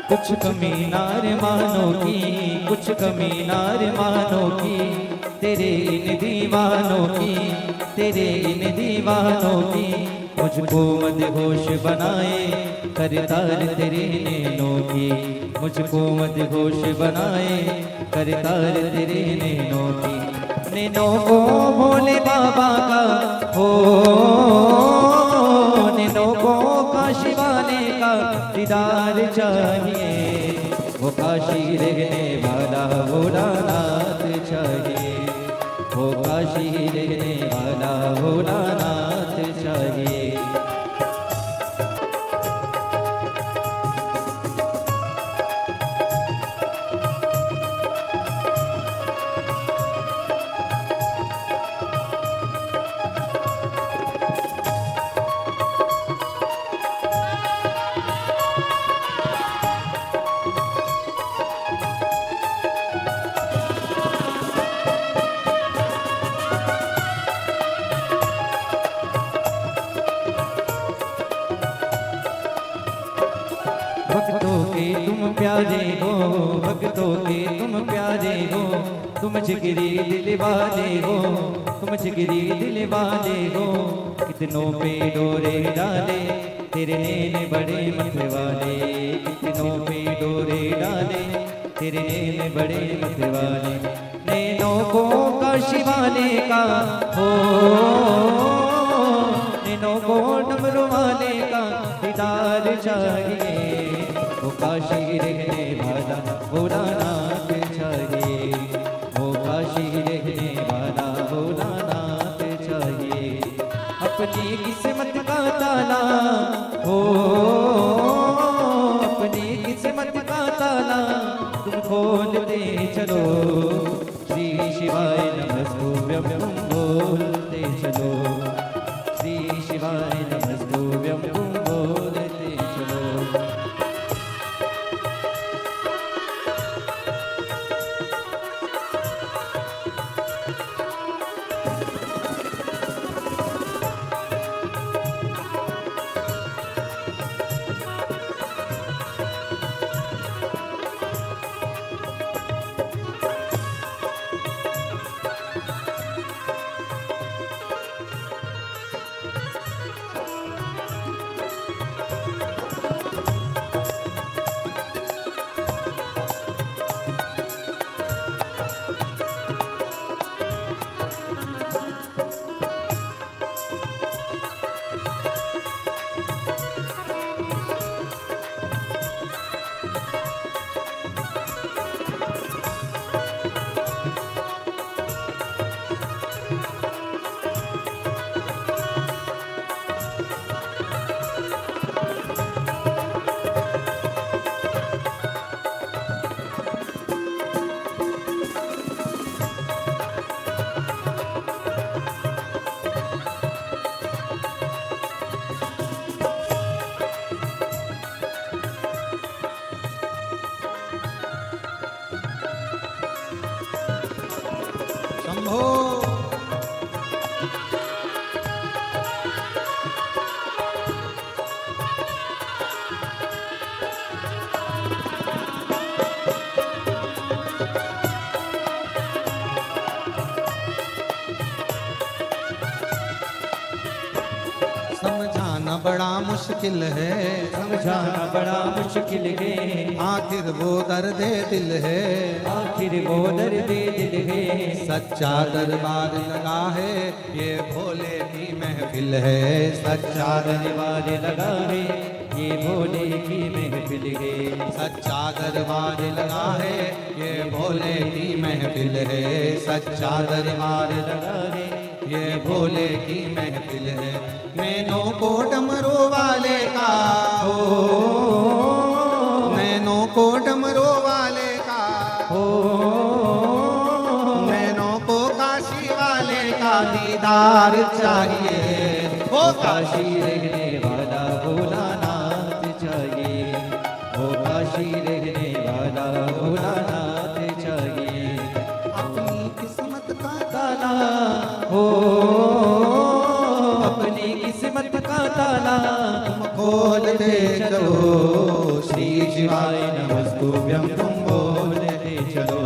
कुछ कमी नार मानो की, कुछ कमी नार मानो की, तेरे इन दीवानों की, तेरे इन दीवानों की। मुझको मदहोश बनाए करतार तेरे नैनों की, मुझको मदहोश बनाए करतार तेरे नैनों की। नैनों को भोले बाबा का हो, नैनों को काशी वाले का दीदार चाहिए, वो काशी रहने वाला भोलानाथ चाहिए, वो काशी रहने वाला भोलानाथ चाहिए। भक्तों के तुम प्यारे हो, भक्तों के तुम प्यारे हो, तुम जिगरी दिल वाले हो, तुम जिगरी दिल वाले हो। कितनों पे डोरे डाले तेरे नैन बड़े मत वाले, कितनों पे डोरे डाले तेरे नैन बड़े मत वाले। नैनों को काशी वाले का हो, नैनों को डमरू वाले का दीदार चाहिए, वो काशी रहने वाला भोलानाथ चाहिए, वो काशी रहने वाला भोलानाथ चाहिए। अपनी किस्मत का ताला हो, अपनी किस्मत का ताला तुम खोलते चलो, श्री शिवाय नमस्तुभ्यं तुम बोलते चलो, श्री शिवाय नमस्तुभ्यं तुम बोलते चलो। शंभो समझाना बड़ा मुश्किल है, समझाना बड़ा मुश्किल है, आखिर वो दर्द दिल है, आखिर वो दर्द दिल है। सच्चा दरबार लगा है ये भोले की महफिल है, सच्चा दरबार लगा है ये भोले की महफिल है, सच्चा दरबार लगा है ये भोले की महफिल है, सच्चा दरबार लगा है ये भोले की महफिल है। नैनों को डमरू वाले का हो, नैनों को डमरू वाले का हो, नैनों को काशी वाले का दीदार चाहिए, वो काशी रहने वाला भोलानाथ चाहिए, वो काशी रहने वाला भोलानाथ चाहिए। अपनी किस्मत का ताला हो, अपनी किस्मत का ताला तुम खोलते चलो, श्री शिवाय नमस्तुभ्यं तुम बोलते चलो,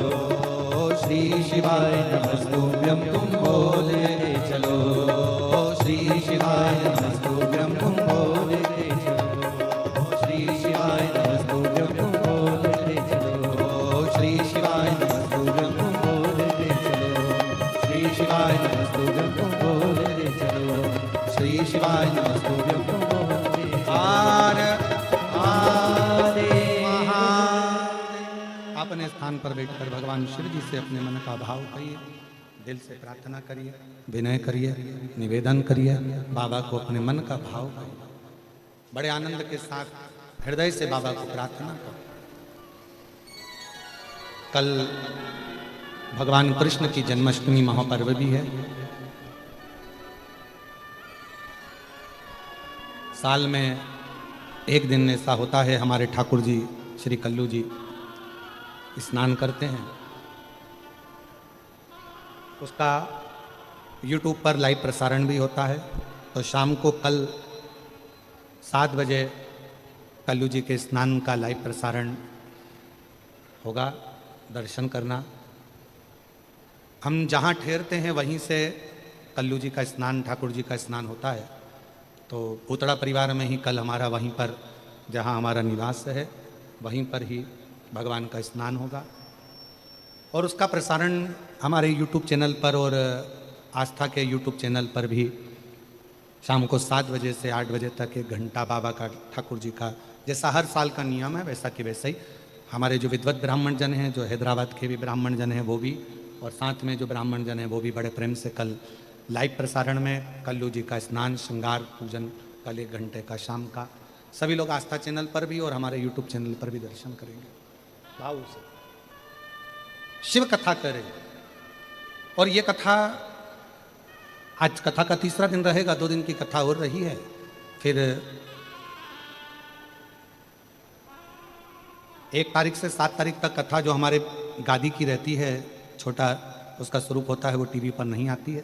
श्री शिवाय नमस्तुभ्यं तुम बोलते चलो, श्री शिवाय नमस्तुभ्यं तुम बोलते चलो, श्री शिवाय नमस्तुभ्यं तुम बोलते चलो, श्री शिवाय नमस्तुभ्यं तुम बोलते चलो, श्री शिवाय नमस्तुभ्यं तुम बोलते चलो, श्री शिवाय नमस्तुभ्यं तुम बोलते अपने स्थान पर बैठकर भगवान शिव जी से अपने मन का भाव कहिए, दिल से प्रार्थना करिए, विनय करिए, निवेदन करिए, बाबा को अपने मन का भाव कहिए, बड़े आनंद के साथ हृदय से बाबा को प्रार्थना करो। कल भगवान कृष्ण की जन्माष्टमी महापर्व भी है। साल में एक दिन ऐसा होता है, हमारे ठाकुर जी श्री कल्लू जी स्नान करते हैं, उसका YouTube पर लाइव प्रसारण भी होता है। तो शाम को कल 7 बजे कल्लू जी के स्नान का लाइव प्रसारण होगा, दर्शन करना। हम जहाँ ठहरते हैं वहीं से कल्लू जी का स्नान, ठाकुर जी का स्नान होता है। तो भूतड़ा परिवार में ही कल हमारा वहीं पर, जहाँ हमारा निवास है वहीं पर ही भगवान का स्नान होगा, और उसका प्रसारण हमारे YouTube चैनल पर और आस्था के YouTube चैनल पर भी शाम को 7 बजे से 8 बजे तक 1 घंटा बाबा का, ठाकुर जी का, जैसा हर साल का नियम है वैसा कि वैसा ही हमारे जो विद्वत ब्राह्मण जन हैं, जो हैदराबाद के भी ब्राह्मण जन हैं वो भी, और साथ में जो ब्राह्मण जन हैं वो भी बड़े प्रेम से कल लाइव प्रसारण में कल्लू जी का स्नान, श्रृंगार, पूजन कल 1 घंटे का शाम का सभी लोग आस्था चैनल पर भी और हमारे YouTube चैनल पर भी दर्शन करेंगे। भाव से शिव कथा करें। और ये कथा आज कथा का 3रा दिन रहेगा, 2 दिन की कथा हो रही है। फिर 1 तारीख से 7 तारीख तक कथा जो हमारे गादी की रहती है, छोटा उसका स्वरूप होता है, वो टीवी पर नहीं आती है,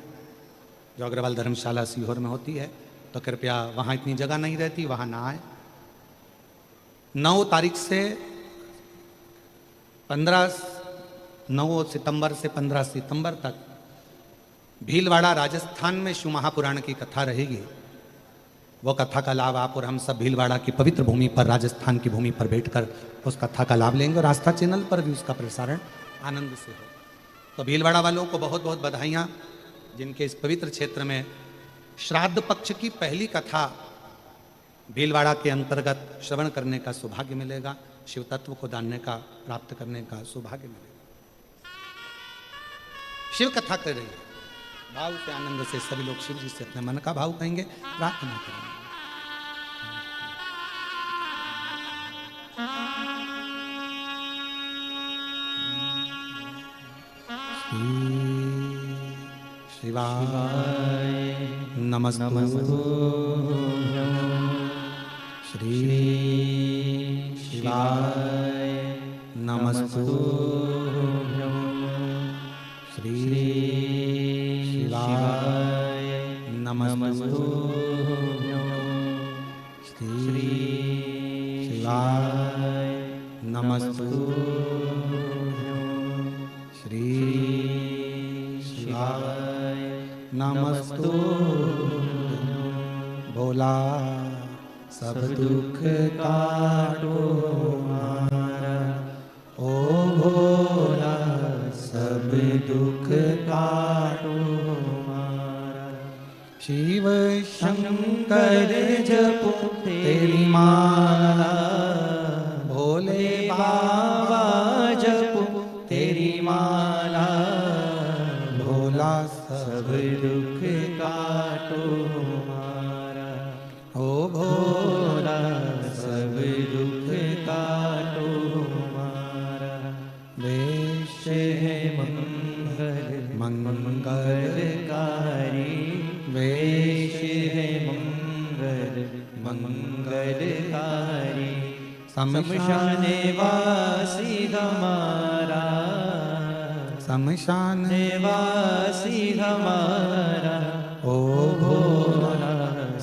जो अग्रवाल धर्मशाला सीहोर में होती है। तो कृपया वहाँ इतनी जगह नहीं रहती, वहाँ ना आए। 9 तारीख से 9 सितंबर से 15 सितंबर तक भीलवाड़ा राजस्थान में शिव महापुराण की कथा रहेगी। वो कथा का लाभ आप और हम सब भीलवाड़ा की पवित्र भूमि पर, राजस्थान की भूमि पर बैठकर उस कथा का लाभ लेंगे, और आस्था चैनल पर भी उसका प्रसारण आनंद से हो। तो भीलवाड़ा वालों को बहुत बहुत बधाइयाँ, जिनके इस पवित्र क्षेत्र में श्राद्ध पक्ष की पहली कथा भीलवाड़ा के अंतर्गत श्रवण करने का सौभाग्य मिलेगा, शिव तत्व को जानने का, प्राप्त करने का सौभाग्य मिलेगा। शिव कथा कर रही है, भाव से, आनंद से सभी लोग शिव जी से अपने मन का भाव कहेंगे, प्रार्थना करेंगे। शिवाय नमस्तुभ्यं, श्री शिवाय नमस्तुभ्यं, श्री शिवाय नमस्तुभ्यं, श्री शिवाय नमस्तुभ्यं, श्री शिवाय नमस्तुभ्यं। भोला सब दुख काटो मारा, ओ भोला सब दुख काटो मारा। शिव शंकर जपो तेरी माला, भोले बाबा जपो तेरी माला, भोला सब दुख काटो मारा, ओ भोला सब दुख काटो मारा। वेश है मंगल मंगलकारी, वेश है मंगल मंगलकारी। शमशान वासी हमारा, शमशान वासी हमारा, ओ भोला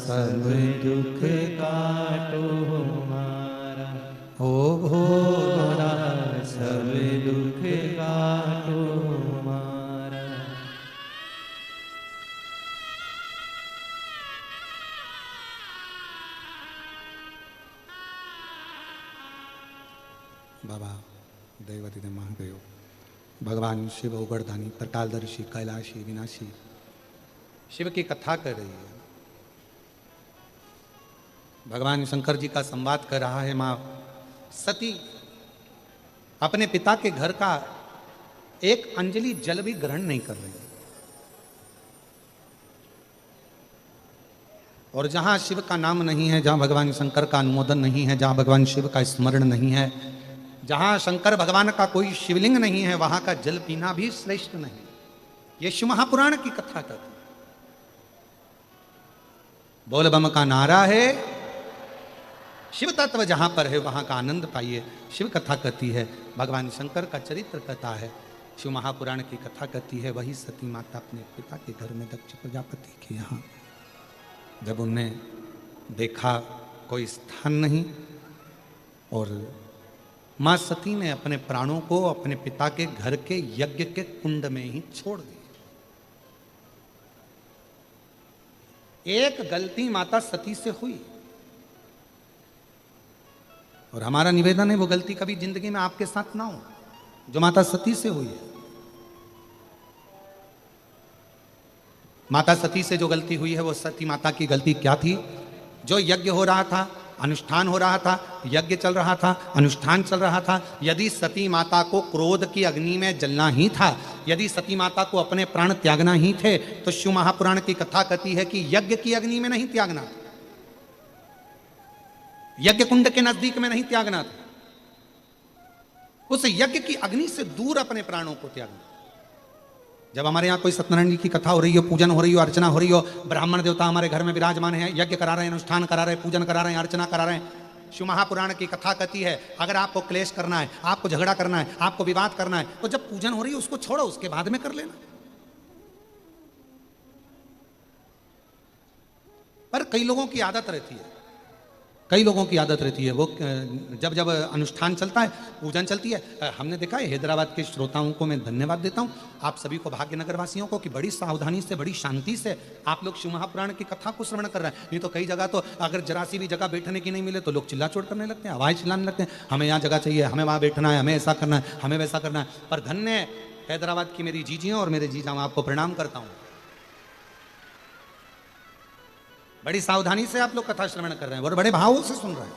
सब दुख काटो हमारा, ओ भोला सब दुख काटो हमारा। बाबा दैवती ने महादेव भगवान शिव उगड़दानी प्रकालदर्शी कैलाशी विनाशी शिव की कथा कर रही है। भगवान शंकर जी का संवाद कर रहा है। मां सती अपने पिता के घर का एक अंजलि जल भी ग्रहण नहीं कर रही, और जहां शिव का नाम नहीं है, जहां भगवान शंकर का अनुमोदन नहीं है, जहां भगवान शिव का स्मरण नहीं है, जहां शंकर भगवान का कोई शिवलिंग नहीं है, वहां का जल पीना भी श्रेष्ठ नहीं। ये शिव महापुराण की कथा कहती है। बोल बम का नारा है, शिव तत्व जहां पर है वहां का आनंद पाइए। शिव कथा कहती है, भगवान शंकर का चरित्र कथा है, शिव महापुराण की कथा कहती है। वही सती माता अपने पिता के घर में दक्ष प्रजापति के यहाँ जब उनने देखा कोई स्थान नहीं, और मां सती ने अपने प्राणों को अपने पिता के घर के यज्ञ के कुंड में ही छोड़ दी। एक गलती माता सती से हुई, और हमारा निवेदन है वो गलती कभी जिंदगी में आपके साथ ना हो जो माता सती से हुई है। माता सती से जो गलती हुई है वो सती माता की गलती क्या थी? जो यज्ञ हो रहा था, अनुष्ठान हो रहा था, यज्ञ चल रहा था, अनुष्ठान चल रहा था, यदि सती माता को क्रोध की अग्नि में जलना ही था, यदि सती माता को अपने प्राण त्यागना ही थे, तो शिव महापुराण की कथा कहती है कि यज्ञ की अग्नि में नहीं त्यागना था, यज्ञ कुंड के नजदीक में नहीं त्यागना था, उस यज्ञ की अग्नि से दूर अपने प्राणों को त्यागना। जब हमारे यहाँ कोई सत्यनारायण जी की कथा हो रही हो, पूजन हो रही हो, अर्चना हो रही हो, ब्राह्मण देवता हमारे घर में विराजमान है, यज्ञ करा रहे हैं, अनुष्ठान करा रहे हैं, पूजन करा रहे हैं, अर्चना करा रहे हैं, शिव महापुराण की कथा कहती है अगर आपको क्लेश करना है, आपको झगड़ा करना है, आपको विवाद करना है, तो जब पूजन हो रही है उसको छोड़ो, उसके बाद में कर लेना। पर कई लोगों की आदत रहती है, कई लोगों की आदत रहती है, वो जब जब अनुष्ठान चलता है, पूजन चलती है, हमने देखा है, हैदराबाद के श्रोताओं को मैं धन्यवाद देता हूं, आप सभी को, भाग्यनगर वासियों को, कि बड़ी सावधानी से, बड़ी शांति से आप लोग शिव महापुराण की कथा को श्रवण कर रहे हैं। नहीं तो कई जगह तो अगर जरा सी भी जगह बैठने की नहीं मिले तो लोग चिल्ला चोट करने लगते हैं, आवाज़ चिल्लाने लगते हैं, हमें यहाँ जगह चाहिए, हमें वहाँ बैठना है, हमें ऐसा करना है, हमें वैसा करना है। पर धन्य हैदराबाद की मेरी जीजियों और मेरे जीजा, मैं आपको प्रणाम करता हूँ, बड़ी सावधानी से आप लोग कथा श्रवण कर रहे हैं और बड़े भावों से सुन रहे हैं।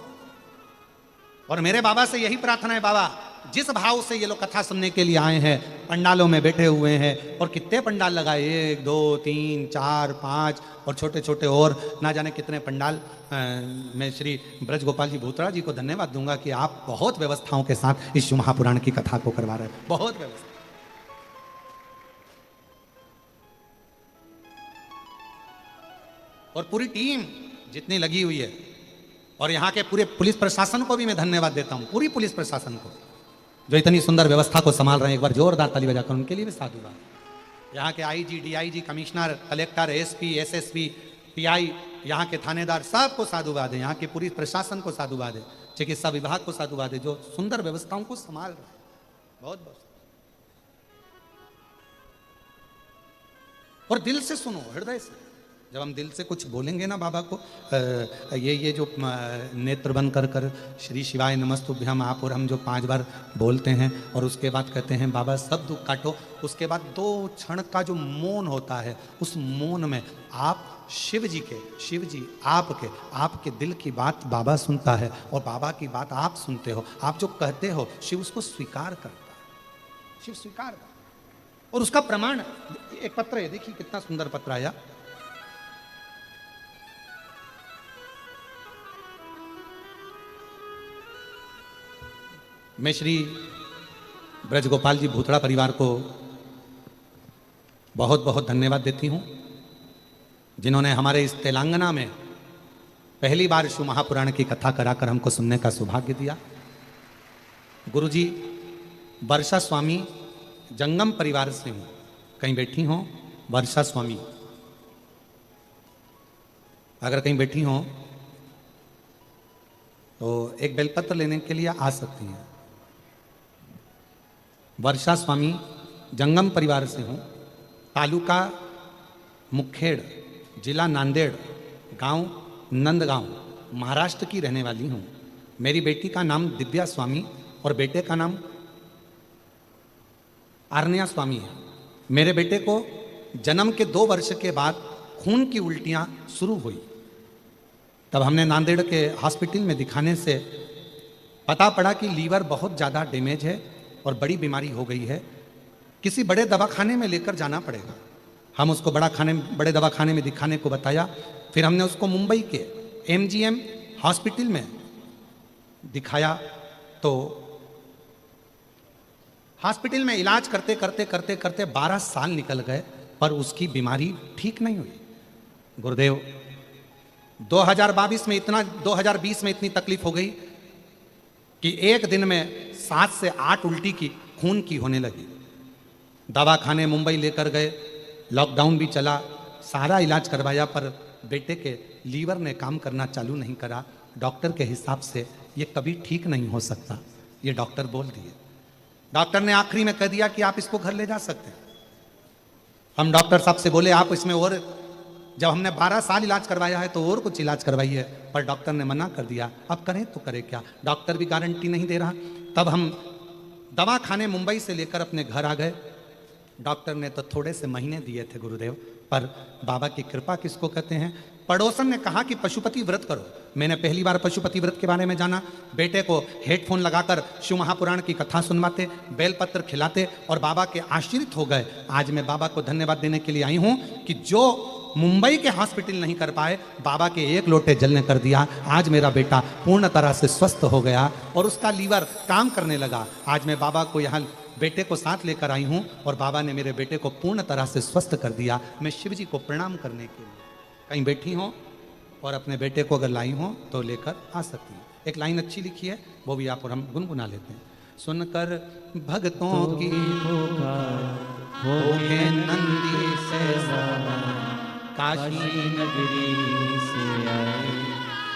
और मेरे बाबा से यही प्रार्थना है, बाबा जिस भाव से ये लोग कथा सुनने के लिए आए हैं, पंडालों में बैठे हुए हैं, और कितने पंडाल लगाए, 1 2 3 4 5 और छोटे छोटे और ना जाने कितने पंडाल। मैं श्री ब्रज गोपाल जी भूतड़ा जी को धन्यवाद दूंगा कि आप बहुत व्यवस्थाओं के साथ इस शिव महापुराण की कथा को करवा रहे हैं, बहुत व्यवस्था। और पूरी टीम जितनी लगी हुई है, और यहाँ के पूरे पुलिस प्रशासन को भी मैं धन्यवाद देता हूँ, पूरी पुलिस प्रशासन को जो इतनी सुंदर व्यवस्था को संभाल रहे हैं। एक बार जोरदार ताली बजाकर उनके लिए भी साधुवाद। यहाँ के IG, DIG, commissioner, collector, SP, SSP, pi, यहाँ के थानेदार, सबको साधुवाद है। यहाँ के पुलिस प्रशासन को साधुवाद है, चिकित्सा विभाग को साधुवाद है, जो सुंदर व्यवस्थाओं को संभाल रहे हैं। बहुत बहुत। और दिल से सुनो, हृदय से। जब हम दिल से कुछ बोलेंगे ना बाबा को, ये जो नेत्र बंद कर कर श्री शिवाय नमस्तुभ्यम आप और हम जो 5 बार बोलते हैं, और उसके बाद कहते हैं बाबा सब दुख काटो, उसके बाद 2 क्षण का जो मौन होता है, उस मौन में आप शिव जी आपके दिल की बात बाबा सुनता है, और बाबा की बात आप सुनते हो। आप जो कहते हो शिव उसको स्वीकार करता है, शिव स्वीकार करता है। और उसका प्रमाण एक पत्र है, देखिए कितना सुंदर पत्र आया। मैं श्री ब्रज गोपाल जी भूतड़ा परिवार को बहुत बहुत धन्यवाद देती हूँ, जिन्होंने हमारे इस तेलंगाना में पहली बार शिव महापुराण की कथा कराकर हमको सुनने का सौभाग्य दिया। गुरुजी वर्षा स्वामी जंगम परिवार से हूँ, कहीं बैठी हों, वर्षा स्वामी अगर कहीं बैठी हों तो एक बेलपत्र लेने के लिए आ सकती हैं। वर्षा स्वामी, जंगम परिवार से हूँ, तालुका मुखेड़, जिला नांदेड़, गांव नंदगांव, महाराष्ट्र की रहने वाली हूँ। मेरी बेटी का नाम दिव्या स्वामी और बेटे का नाम आर्निया स्वामी है। मेरे बेटे को जन्म के 2 वर्ष के बाद खून की उल्टियाँ शुरू हुई। तब हमने नांदेड़ के हॉस्पिटल में दिखाने से पता पड़ा कि लीवर बहुत ज़्यादा डैमेज है और बड़ी बीमारी हो गई है, किसी बड़े दवाखाने में लेकर जाना पड़ेगा। हम उसको बड़े दवाखाने में दिखाने को बताया। फिर हमने उसको मुंबई के MGM हॉस्पिटल में दिखाया। तो हॉस्पिटल में इलाज करते करते 12 साल निकल गए, पर उसकी बीमारी ठीक नहीं हुई। गुरुदेव, 2020 में इतनी तकलीफ हो गई कि एक दिन में 7 से 8 उल्टी की खून की होने लगी। दवाखाने मुंबई लेकर गए, लॉकडाउन भी चला, सारा इलाज करवाया, पर बेटे के लीवर ने काम करना चालू नहीं करा। डॉक्टर के हिसाब से ये कभी ठीक नहीं हो सकता, ये डॉक्टर बोल दिए। डॉक्टर ने आखिरी में कह दिया कि आप इसको घर ले जा सकते हैं। हम डॉक्टर साहब से बोले आप इसमें और, जब हमने 12 साल इलाज करवाया है तो और कुछ इलाज करवाइए, पर डॉक्टर ने मना कर दिया। अब करें तो करें क्या, डॉक्टर भी गारंटी नहीं दे रहा। तब हम दवा खाने मुंबई से लेकर अपने घर आ गए। डॉक्टर ने तो थोड़े से महीने दिए थे गुरुदेव, पर बाबा की कृपा किसको कहते हैं। पड़ोसन ने कहा कि पशुपति व्रत करो। मैंने पहली बार पशुपति व्रत के बारे में जाना। बेटे को हेडफोन लगाकर शिव महापुराण की कथा सुनवाते, बेलपत्र खिलाते और बाबा के आश्रित हो गए। आज मैं बाबा को धन्यवाद देने के लिए आई हूं कि जो मुंबई के हॉस्पिटल नहीं कर पाए, बाबा के 1 लोटे जल ने कर दिया। आज मेरा बेटा पूर्ण तरह से स्वस्थ हो गया और उसका लीवर काम करने लगा। आज मैं बाबा को यहाँ बेटे को साथ लेकर आई हूँ और बाबा ने मेरे बेटे को पूर्ण तरह से स्वस्थ कर दिया। मैं शिव जी को प्रणाम करने के लिए कहीं बैठी हूँ और अपने बेटे को अगर लाई हूँ तो लेकर आ सकती हूँ। एक लाइन अच्छी लिखी है, वो भी आप और हम गुनगुना लेते हैं। सुनकर भक्तों की होके नंदी से काशी नगरी से आए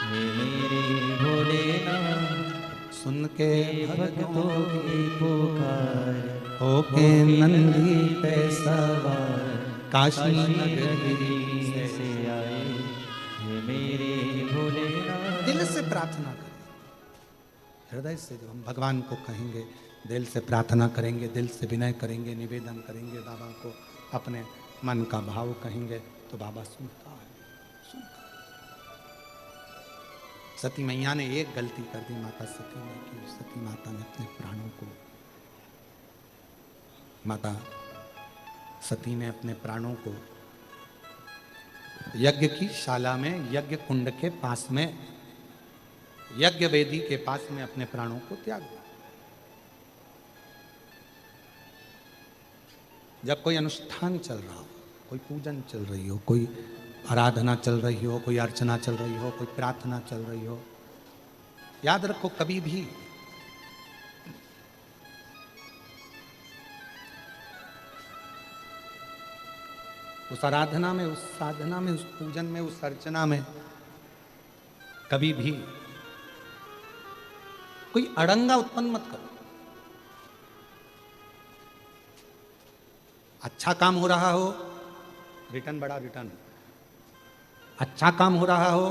हे मेरे भोलेनाथ, सुन के भक्तों की पुकार होके नंदी पे सवार काशी नगरी से आए हे मेरे भोलेनाथ। दिल से प्रार्थना करें, हृदय से जब हम भगवान को कहेंगे, दिल से प्रार्थना करेंगे, दिल से विनय करेंगे, निवेदन करेंगे, बाबा को अपने मन का भाव कहेंगे तो बाबा सुनता है। सती मैया ने एक गलती कर दी, माता सती ने की। सती माता ने अपने प्राणों को, माता सती ने अपने प्राणों को यज्ञ की शाला में, यज्ञ कुंड के पास में, यज्ञ वेदी के पास में अपने प्राणों को त्याग दिया। जब कोई अनुष्ठान चल रहा हो, कोई पूजन चल रही हो, कोई आराधना चल रही हो, कोई अर्चना चल रही हो, कोई प्रार्थना चल रही हो, याद रखो कभी भी उस आराधना में, उस साधना में, उस पूजन में, उस अर्चना में कभी भी कोई अड़ंगा उत्पन्न मत करो। अच्छा काम हो रहा हो, रिटर्न बड़ा रिटर्न। अच्छा काम हो रहा हो